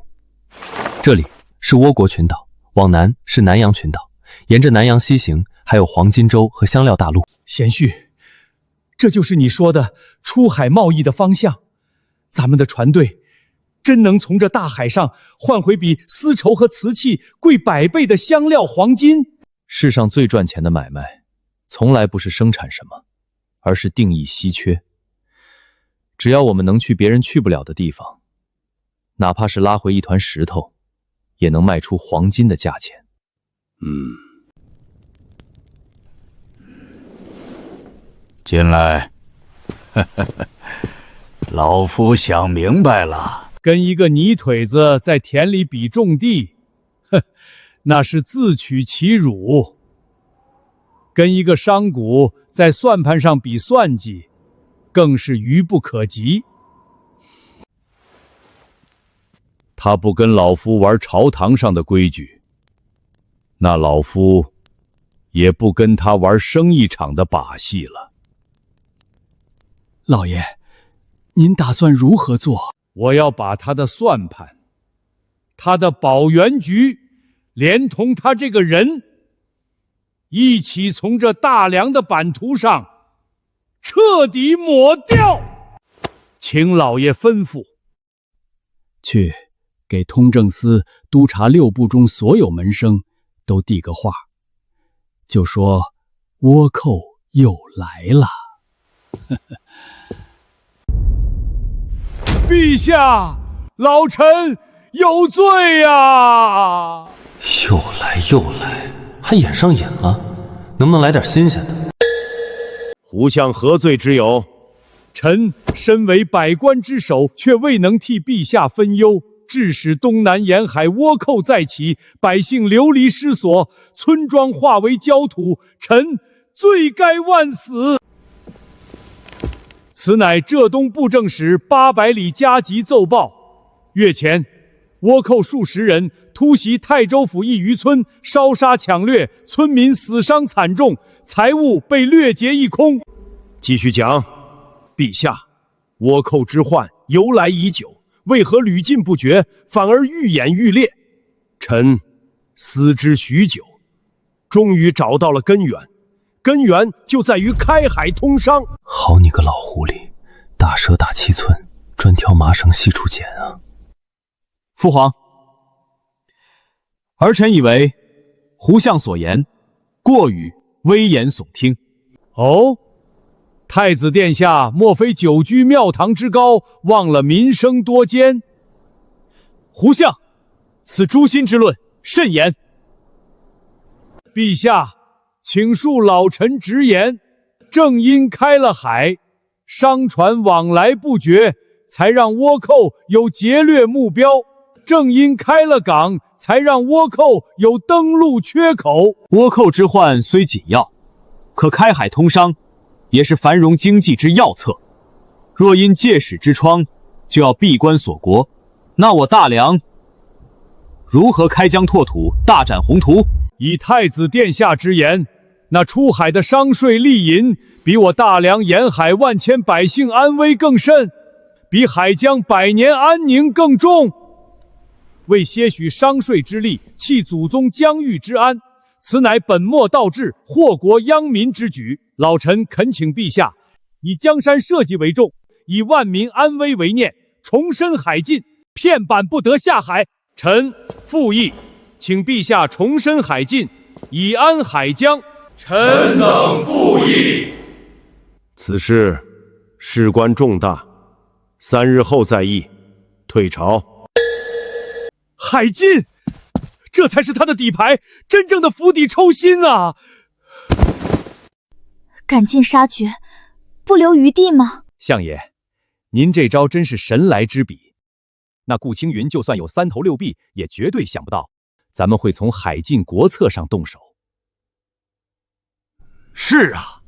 这里是倭国群岛，往南是南洋群岛，沿着南洋西行，还有黄金洲和香料大陆。贤婿，这就是你说的出海贸易的方向。咱们的船队真能从这大海上换回比丝绸和瓷器贵100倍的香料黄金。世上最赚钱的买卖，从来不是生产什么，而是定义稀缺。只要我们能去别人去不了的地方，哪怕是拉回一团石头，也能卖出黄金的价钱。进来。老夫想明白了，跟一个泥腿子在田里比种地，那是自取其辱；跟一个商贾在算盘上比算计，更是愚不可及。他不跟老夫玩朝堂上的规矩，那老夫也不跟他玩生意场的把戏了。老爷，您打算如何做？我要把他的算盘，他的保元局，连同他这个人，一起从这大梁的版图上彻底抹掉。请老爷吩咐。去给通政司督察6部中所有门生都递个话，就说倭寇又来了。陛下，老臣有罪呀！又来，还演上瘾了，能不能来点新鲜的？胡相何罪之有？臣身为百官之首，却未能替陛下分忧，致使东南沿海倭寇再起，百姓流离失所，村庄化为焦土，臣罪该万死。此乃浙东布政使800里加急奏报。月前，倭寇数十人突袭泰州府一渔村，烧杀抢掠，村民死伤惨重，财物被掠劫一空。继续讲。陛下，倭寇之患由来已久，为何屡禁不绝，反而愈演愈烈？臣思之许久，终于找到了根源。根源就在于开海通商。好你个老狐狸，大蛇打七寸，专挑麻绳细处剪啊！父皇，儿臣以为，胡相所言过于危言耸听。哦，太子殿下莫非久居庙堂之高，忘了民生多艰？胡相，此诛心之论慎言。陛下，请恕老臣直言，正因开了海，商船往来不绝，才让倭寇有劫掠目标；正因开了港，才让倭寇有登陆缺口。倭寇之患虽紧要，可开海通商也是繁荣经济之要策。若因借使之窗，就要闭关锁国，那我大梁如何开疆拓土、大展宏图？以太子殿下之言，那出海的商税利银，比我大梁沿海万千百姓安危更甚，比海疆百年安宁更重。为些许商税之利，弃祖宗疆域之安，此乃本末倒置、祸国殃民之举。老臣恳请陛下，以江山社稷为重，以万民安危为念，重申海禁，片板不得下海。臣复议，请陛下重申海禁，以安海疆。臣等复议。此事事关重大，3日后再议。退朝。海禁，这才是他的底牌，真正的釜底抽薪啊！赶尽杀绝，不留余地吗？相爷，您这招真是神来之笔。那顾青云就算有3头6臂，也绝对想不到咱们会从海禁国策上动手。是啊，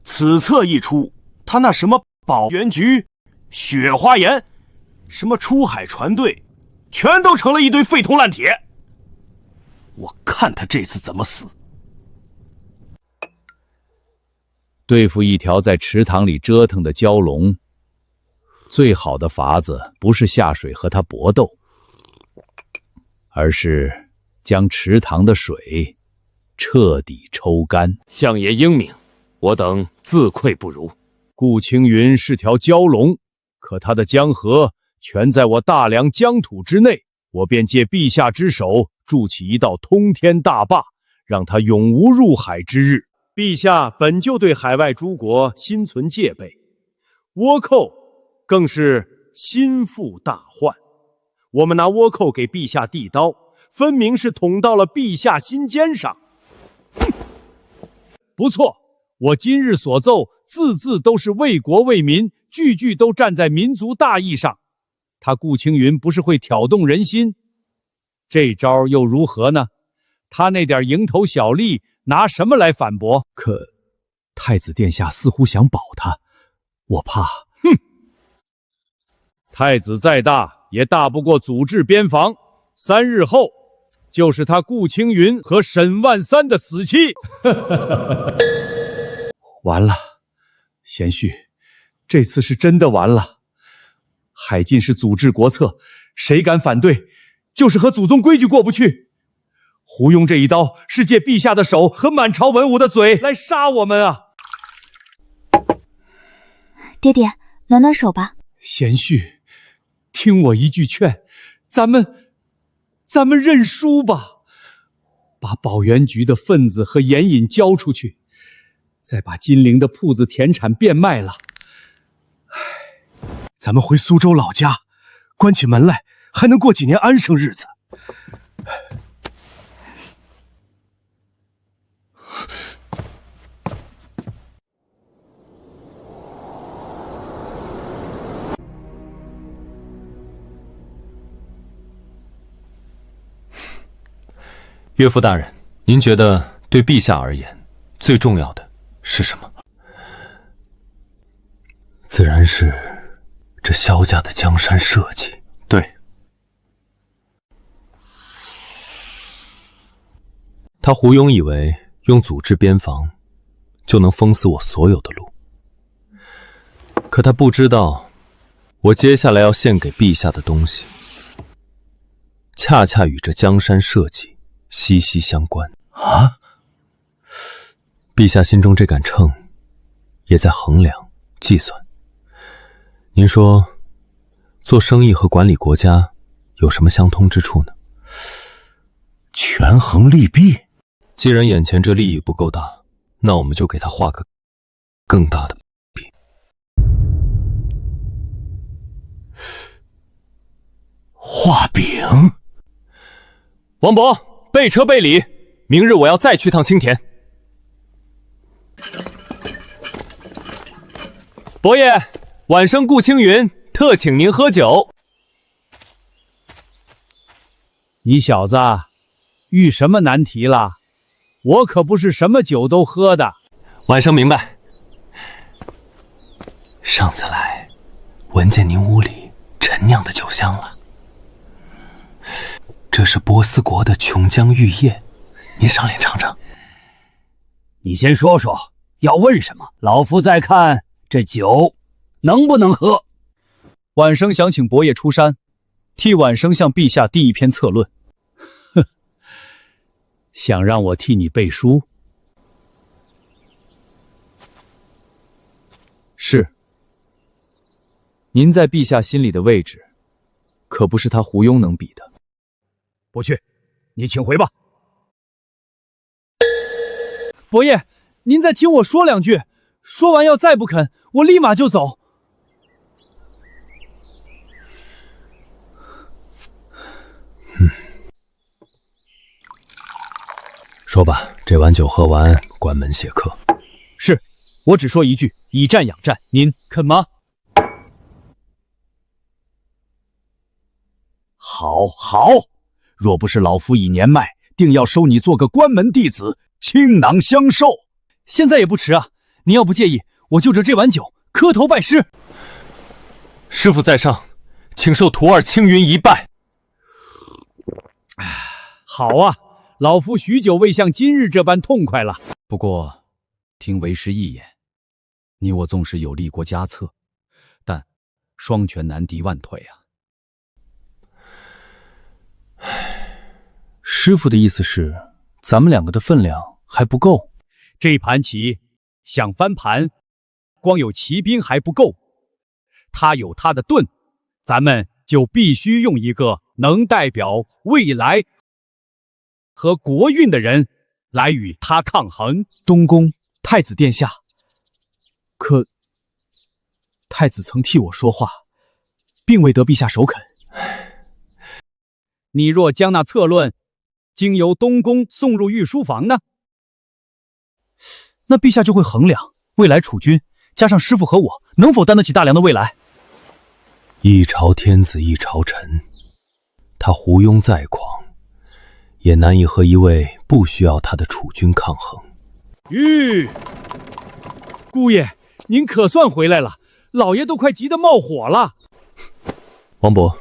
此策一出，他那什么保元局、雪花岩、什么出海船队，全都成了一堆废铜烂铁。我看他这次怎么死。对付一条在池塘里折腾的蛟龙，最好的法子不是下水和它搏斗，而是将池塘的水彻底抽干。相爷英明，我等自愧不如。顾青云是条蛟龙，可他的江河全在我大梁疆土之内，我便借陛下之手筑起一道通天大坝，让他永无入海之日。陛下本就对海外诸国心存戒备，倭寇更是心腹大患。我们拿倭寇给陛下递刀，分明是捅到了陛下心尖上。不错，我今日所奏，字字都是为国为民，句句都站在民族大义上。他顾青云不是会挑动人心，这招又如何呢？他那点蝇头小利，拿什么来反驳？可太子殿下似乎想保他，我怕。太子再大，也大不过祖制边防。3日后，就是他顾青云和沈万三的死期。完了，贤婿，这次是真的完了。海禁是祖制国策，谁敢反对，就是和祖宗规矩过不去。胡庸这一刀是借陛下的手和满朝文武的嘴来杀我们啊！爹爹，暖暖手吧。贤婿，听我一句劝，咱们认输吧，把保元局的份子和盐引交出去，再把金陵的铺子田产变卖了。咱们回苏州老家，关起门来还能过几年安生日子。岳父大人，您觉得对陛下而言，最重要的是什么？自然是这萧家的江山社稷。对，他胡庸以为用祖制边防就能封死我所有的路，可他不知道，我接下来要献给陛下的东西，恰恰与这江山社稷息息相关啊！陛下心中这杆秤，也在衡量计算。您说，做生意和管理国家有什么相通之处呢？权衡利弊。既然眼前这利益不够大，那我们就给他画个更大的弊。画饼。王伯，备车备礼，明日我要再去趟青田。伯爷，晚生顾青云特请您喝酒。你小子遇什么难题了？我可不是什么酒都喝的。晚生明白。上次来，闻见您屋里陈酿的酒香了。这是波斯国的琼浆玉液，您上脸尝尝。你先说说，要问什么？老夫再看这酒能不能喝。晚生想请伯爷出山，替晚生向陛下递一篇策论。哼，想让我替你背书？是。您在陛下心里的位置，可不是他胡庸能比的。不去，你请回吧。伯爷，您再听我说两句，说完要再不肯，我立马就走。说吧，这碗酒喝完，关门谢客。是，我只说一句，以战养战，您肯吗？好，好。若不是老夫已年迈，定要收你做个关门弟子，倾囊相授。现在也不迟啊！您要不介意，我就着这碗酒磕头拜师。师傅在上，请受徒儿青云一拜。好啊，老夫许久未像今日这般痛快了。不过，听为师一言，你我纵使有立国家策，但双拳难敌万腿啊。师傅的意思是，咱们两个的分量还不够。这盘棋想翻盘，光有骑兵还不够，他有他的盾，咱们就必须用一个能代表未来和国运的人来与他抗衡。东宫太子殿下，可太子曾替我说话，并未得陛下首肯。你若将那策论经由东宫送入御书房呢？那陛下就会衡量未来储君，加上师父和我，能否担得起大梁的未来？一朝天子一朝臣，他胡庸再狂，也难以和一位不需要他的储君抗衡。姑爷，您可算回来了，老爷都快急得冒火了。王伯，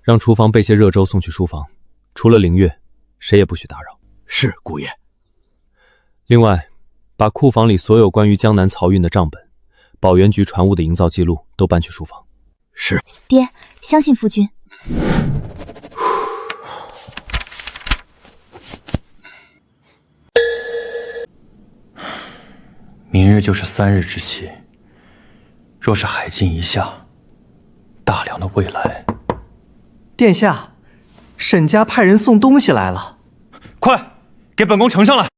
让厨房备些热粥送去书房，除了凌月，谁也不许打扰。是，姑爷。另外，把库房里所有关于江南漕运的账本、保元局船坞的营造记录都搬去书房。是。爹，相信夫君。明日就是3日之期，若是海禁一下，大梁的未来……殿下，沈家派人送东西来了，快给本宫呈上来。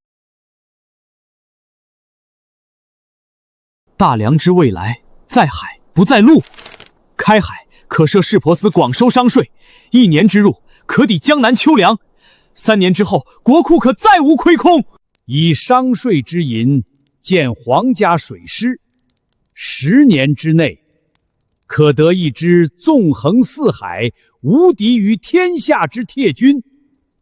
大梁之未来，在海不在陆。开海可设市舶司广收商税，1年之入可抵江南秋粮，3年之后国库可再无亏空。以商税之银建皇家水师，10年之内，可得一支纵横四海、无敌于天下之铁军，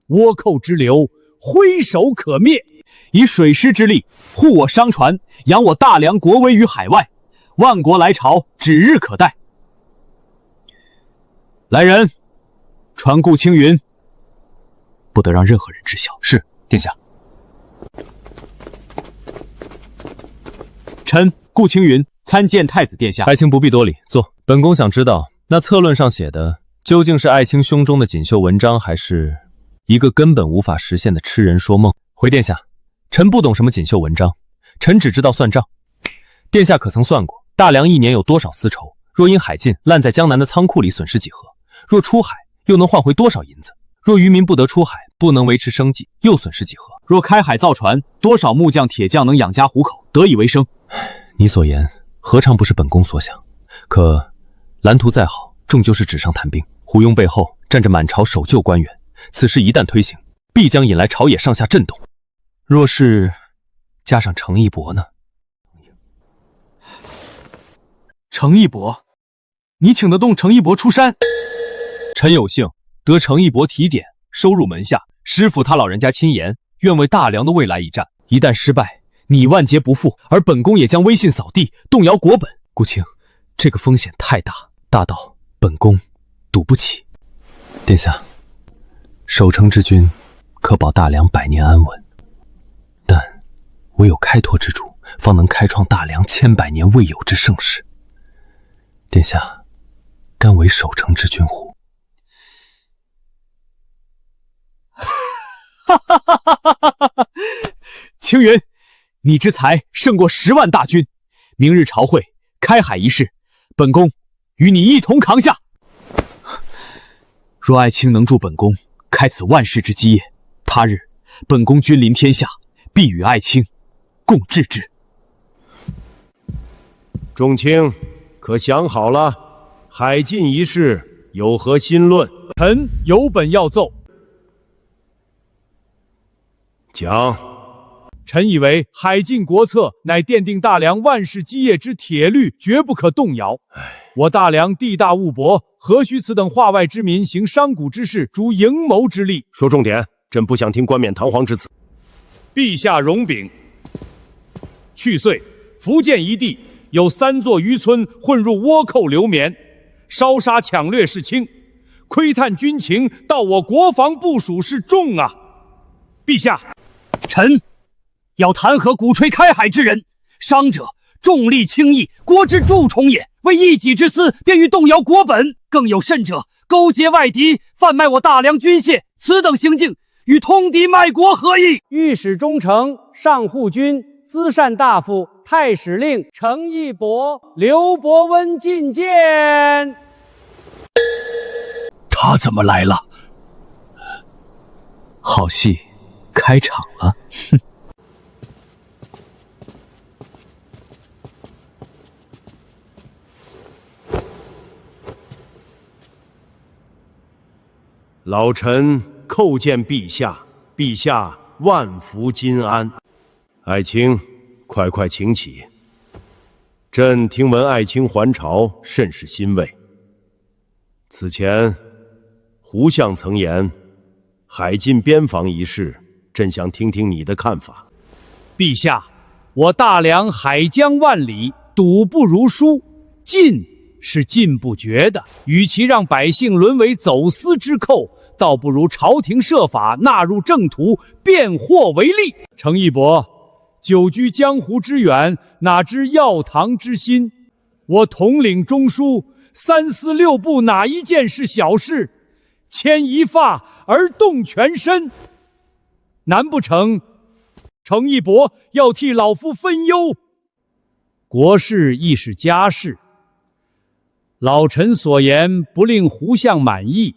倭寇之流挥手可灭。以水师之力护我商船，扬我大梁国威于海外，万国来朝指日可待。来人，传顾青云，不得让任何人知晓。是，殿下。臣顾青云参见太子殿下。爱卿不必多礼，坐。本宫想知道，那策论上写的究竟是爱卿胸中的锦绣文章，还是一个根本无法实现的痴人说梦？回殿下，臣不懂什么锦绣文章，臣只知道算账。殿下可曾算过，大梁1年有多少丝绸？若因海禁烂在江南的仓库里，损失几何？若出海，又能换回多少银子？若渔民不得出海，不能维持生计，又损失几何？若开海造船，多少木匠、铁匠能养家糊口，得以为生？你所言何尝不是本宫所想？可蓝图再好，终究是纸上谈兵。胡庸背后站着满朝守旧官员，此事一旦推行，必将引来朝野上下震动。若是加上程义伯呢？程义伯，你请得动程义伯出山？臣有幸得程义伯提点，收入门下。师父他老人家亲言，愿为大梁的未来一战。一旦失败，你万劫不复，而本宫也将威信扫地，动摇国本。顾青，这个风险太大，大到本宫赌不起。殿下，守城之君可保大梁百年安稳，但唯有开拓之主，方能开创大梁千百年未有之盛世。殿下，甘为守城之君乎？青云，你之才胜过10万大军。明日朝会开海一事，本宫与你一同扛下。若爱卿能助本宫开此万世之基业，他日本宫君临天下，必与爱卿共治之。众卿，可想好了？海禁一事有何新论？臣有本要奏。讲。臣以为海禁国策乃奠定大梁万世基业之铁律，绝不可动摇。我大梁地大物博，何须此等化外之民行商贾之事，逐营谋之利？说重点，朕不想听冠冕堂皇之词。陛下容禀，去岁福建一地有3座渔村混入倭寇流绵，烧杀抢掠是轻，窥探军情到我国防部署是重啊！陛下，臣要弹劾鼓吹开海之人，伤者重利轻义，国之蛀虫也。为一己之私，便欲动摇国本；更有甚者，勾结外敌，贩卖我大梁军械，此等行径与通敌卖国何异？御史中丞、上护军、资善大夫、太史令程义伯、刘伯温觐见。他怎么来了？好戏开场了。哼。老臣叩见陛下，陛下万福金安。爱卿，快快请起。朕听闻爱卿还朝，甚是欣慰。此前，胡相曾言，海禁边防一事，朕想听听你的看法。陛下，我大梁海疆万里，赌不如输，禁是禁不绝的。与其让百姓沦为走私之寇，倒不如朝廷设法纳入正途，变祸为利。程义伯，久居江湖之远，哪知要堂之心？我统领中枢，3司6部，哪一件是小事？牵一发而动全身，难不成程义伯要替老夫分忧？国事亦是家事，老臣所言不令胡相满意，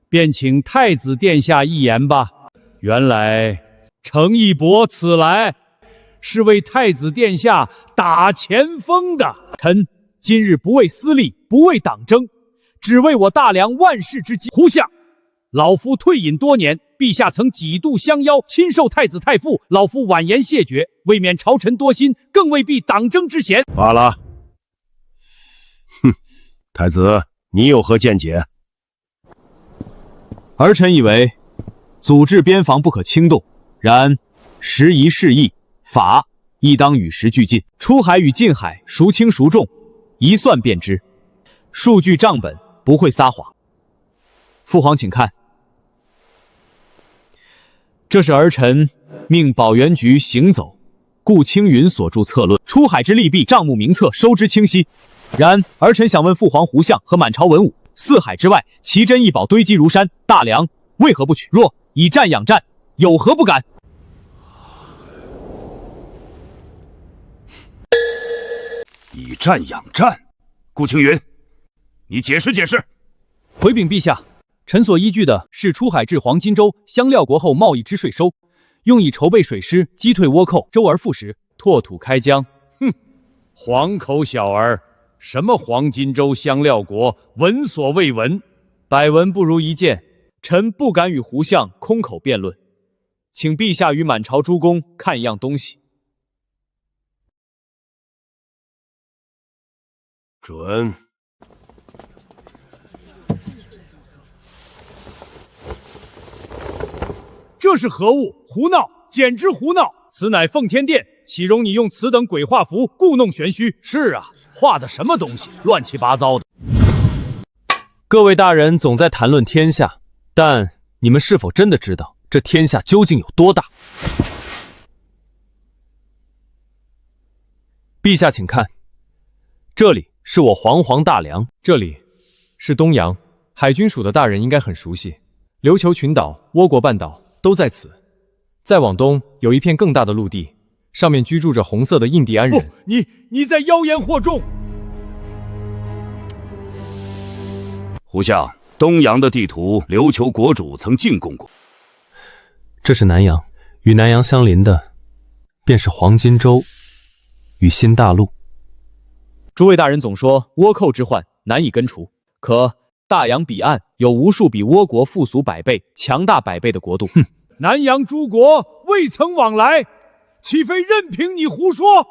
便请太子殿下一言吧。原来程义伯此来是为太子殿下打前锋的。臣今日不为私利，不为党争，只为我大梁万世之基。胡相，老夫退隐多年，陛下曾几度相邀亲授太子太傅，老夫婉言谢绝，未免朝臣多心，更未避党争之嫌。罢了。哼，太子，你有何见解？儿臣以为，组织边防不可轻动，然时移世易，法亦当与时俱进。出海与进海孰轻孰重，一算便知。数据账本不会撒谎。父皇请看，这是儿臣命保元局行走顾青云所著策论，出海之利弊，账目名册收之清晰。然儿臣想问父皇、胡相和满朝文武，4海之外，奇珍异宝堆积如山，大梁为何不取？若以战养战，有何不敢？以战养战，顾青云，你解释解释。回禀陛下，臣所依据的是出海至黄金州香料国后贸易之税收，用以筹备水师击退倭寇，周而复始，拓土开疆。哼，黄口小儿，什么黄金州香料国，闻所未闻。百闻不如一见，臣不敢与胡相空口辩论，请陛下与满朝诸公看一样东西。准。这是何物？胡闹，简直胡闹！此乃奉天殿，岂容你用此等鬼画符故弄玄虚？是啊，画的什么东西，乱七八糟的。各位大人总在谈论天下，但你们是否真的知道这天下究竟有多大？陛下请看，这里是我煌煌大梁，这里是东洋，海军署的大人应该很熟悉，琉球群岛、倭国半岛都在此。再往东有一片更大的陆地，上面居住着红色的印第安人。不，你在妖言惑众！胡相，东洋的地图，琉球国主曾进贡过。这是南洋，与南洋相邻的，便是黄金州与新大陆。诸位大人总说倭寇之患难以根除，可大洋彼岸有无数比倭国富足百倍、强大百倍的国度。哼，南洋诸国未曾往来，岂非任凭你胡说？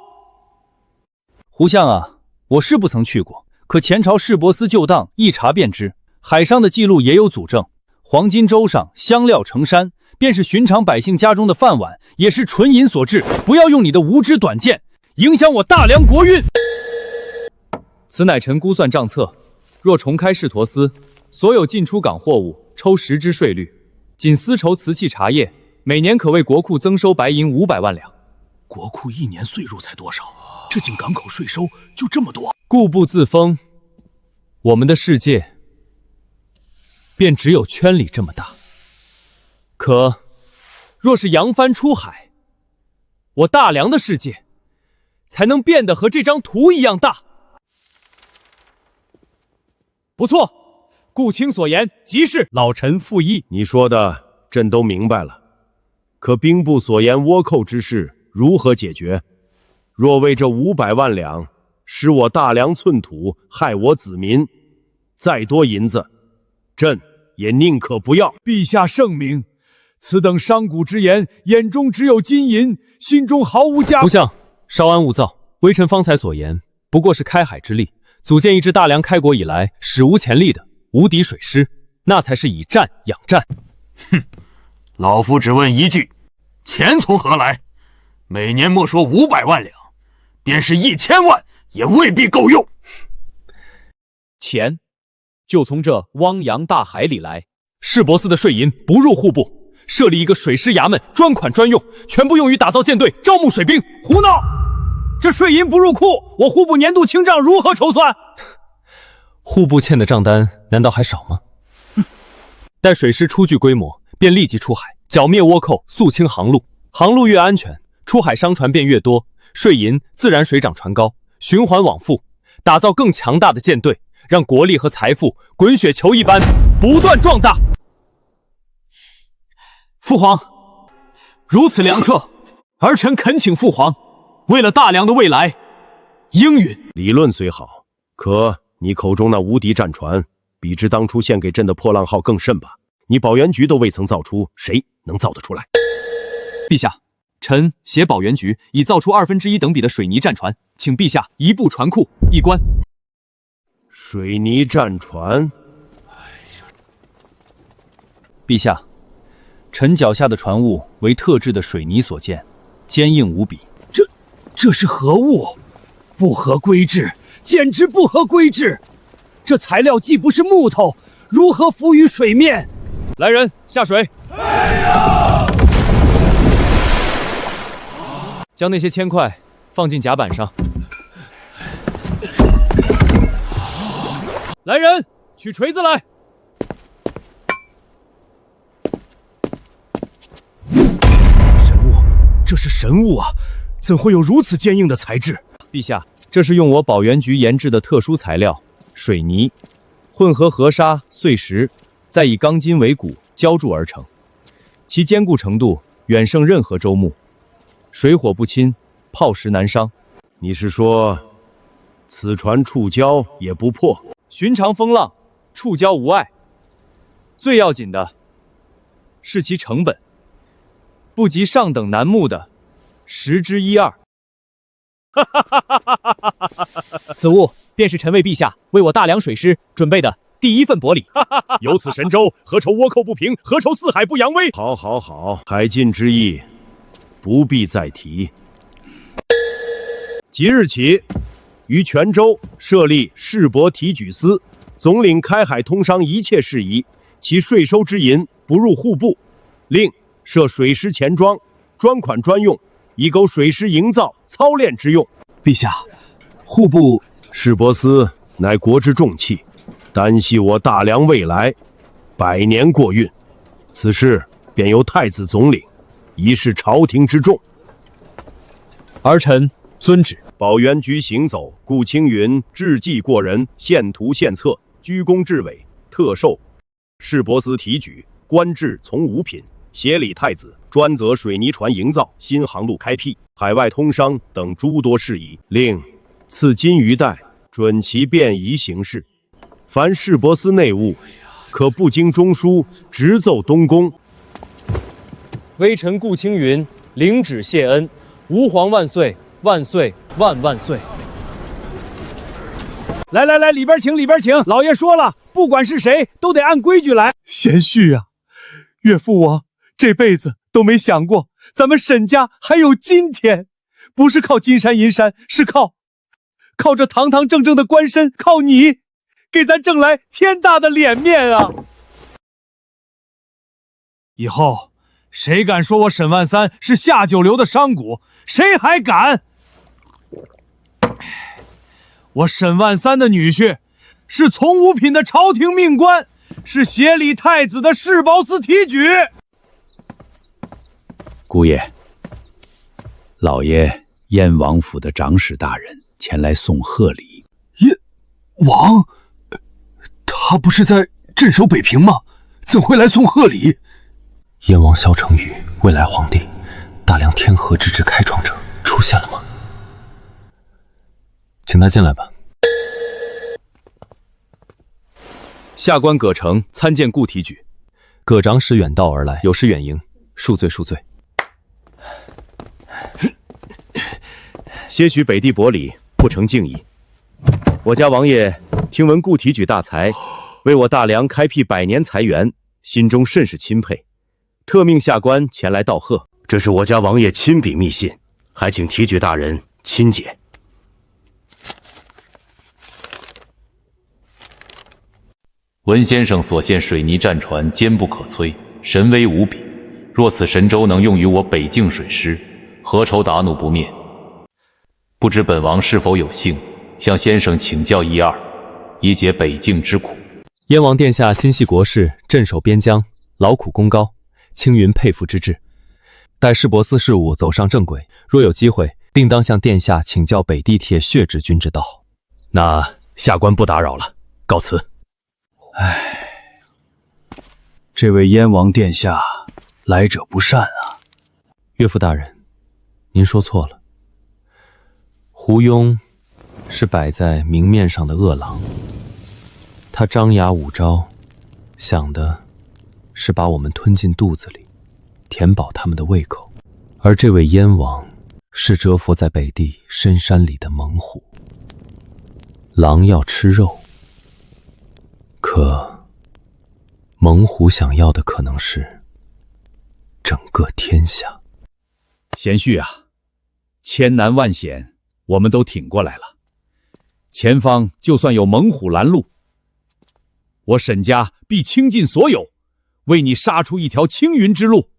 胡相啊，我是不曾去过，可前朝市舶司旧档一查便知，海上的记录也有佐证。黄金州上香料成山，便是寻常百姓家中的饭碗，也是纯银所制。不要用你的无知短见影响我大梁国运。此乃臣估算账册，若重开市舶司，所有进出港货物抽10之税率，仅丝绸、瓷器、茶叶，每年可为国库增收白银500万两。国库一年税入才多少？这仅港口税收就这么多？固步自封，我们的世界便只有圈里这么大。可若是扬帆出海，我大梁的世界才能变得和这张图一样大。不错，顾卿所言极是，老臣附议。你说的朕都明白了，可兵部所言倭寇之事如何解决？若为这500万两，使我大梁寸土，害我子民，再多银子，朕也宁可不要。陛下圣明，此等商贾之言，眼中只有金银，心中毫无家。胡相，稍安勿躁，微臣方才所言不过是开海之力，组建一支大梁开国以来史无前例的无敌水师，那才是以战养战。哼，老夫只问一句，钱从何来？每年莫说500万两，便是1000万也未必够用。钱就从这汪洋大海里来。市舶司的税银不入户部，设立一个水师衙门，专款专用，全部用于打造舰队、招募水兵。胡闹！这税银不入库，我户部年度清账如何筹算？户部欠的账单难道还少吗？待水师初具规模，便立即出海，剿灭倭寇，肃清航路。航路越安全，出海商船便越多，税银自然水涨船高，循环往复，打造更强大的舰队，让国力和财富滚雪球一般不断壮大。父皇，如此良策，儿臣恳请父皇为了大梁的未来应允。理论虽好，可你口中那无敌战船，比之当初献给朕的破浪号更甚吧？你保元局都未曾造出，谁能造得出来？陛下，臣携保元局已造出1/2等比的水泥战船，请陛下移步船库一观。水泥战船？陛下，臣脚下的船坞为特制的水泥所建，坚硬无比。这是何物？不合规制，简直不合规制！这材料既不是木头，如何浮于水面？来人，下水！将那些铅块放进甲板上。来人，取锤子来！神物，这是神物啊！怎会有如此坚硬的材质？陛下，这是用我保元局研制的特殊材料——水泥，混合河沙、碎石，再以钢筋为骨浇筑而成，其坚固程度远胜任何周木，水火不侵，炮石难伤。你是说，此船触礁也不破？寻常风浪，触礁无碍。最要紧的是其成本，不及上等楠木的10之1、2。此物便是臣为陛下为我大梁水师准备的第一份薄礼。有此神州，何愁倭寇不平？何愁四海不扬威？好，好，好，海禁之意不必再提。即日起，于泉州设立市舶提举司，总领开海通商一切事宜，其税收之银不入户部。另设水师钱庄，专款专用，以供水师营造操练之用。陛下，户部市舶司乃国之重器，单系我大梁未来100年过运，此事便由太子总领，以示朝廷之重。儿臣遵旨。保元局行走，顾青云制计过人，献图献策，居功至伟，特授市舶司提举，官至从五品，协理太子，专责水泥船营造、新航路开辟、海外通商等诸多事宜。另赐金鱼带，准其便宜行事。凡市舶司内务，可不经中书，直奏东宫。微臣顾青云领旨谢恩，吾皇万岁！万岁万万岁！来来来，里边请，里边请。老爷说了，不管是谁，都得按规矩来。贤婿啊，岳父我这辈子都没想过，咱们沈家还有今天，不是靠金山银山，是靠这堂堂正正的官身，靠你给咱挣来天大的脸面啊！以后谁敢说我沈万三是下九流的商贾，谁还敢？我沈万三的女婿是从五品的朝廷命官，是协理太子的市舶司提举。姑爷，老爷燕王府的长史大人前来送贺礼。燕王，他不是在镇守北平吗？怎会来送贺礼？燕王萧成宇，未来皇帝，大梁天河之治开创者出现了吗？请他进来吧。下官葛城参见顾提举。葛长史远道而来，有失远迎，恕罪恕罪。些许北地薄礼，不成敬意。我家王爷听闻顾提举大才，为我大梁开辟100年财源，心中甚是钦佩，特命下官前来道贺。这是我家王爷亲笔密信，还请提举大人亲解。文先生所献水泥战船坚不可摧，神威无比。若此神舟能用于我北境水师，何愁达怒不灭？不知本王是否有幸向先生请教一二，以解北境之苦。燕王殿下心系国事，镇守边疆，劳苦功高，青云佩服之至。待市舶司事务走上正轨，若有机会，定当向殿下请教北地铁血之君之道。那下官不打扰了，告辞。这位燕王殿下来者不善啊。岳父大人，您说错了。胡庸是摆在明面上的恶狼，他张牙舞爪，想的是把我们吞进肚子里，填饱他们的胃口。而这位燕王是蛰伏在北地深山里的猛虎。狼要吃肉，可猛虎想要的可能是整个天下。贤婿啊，千难万险我们都挺过来了，前方就算有猛虎拦路，我沈家必倾尽所有，为你杀出一条青云之路。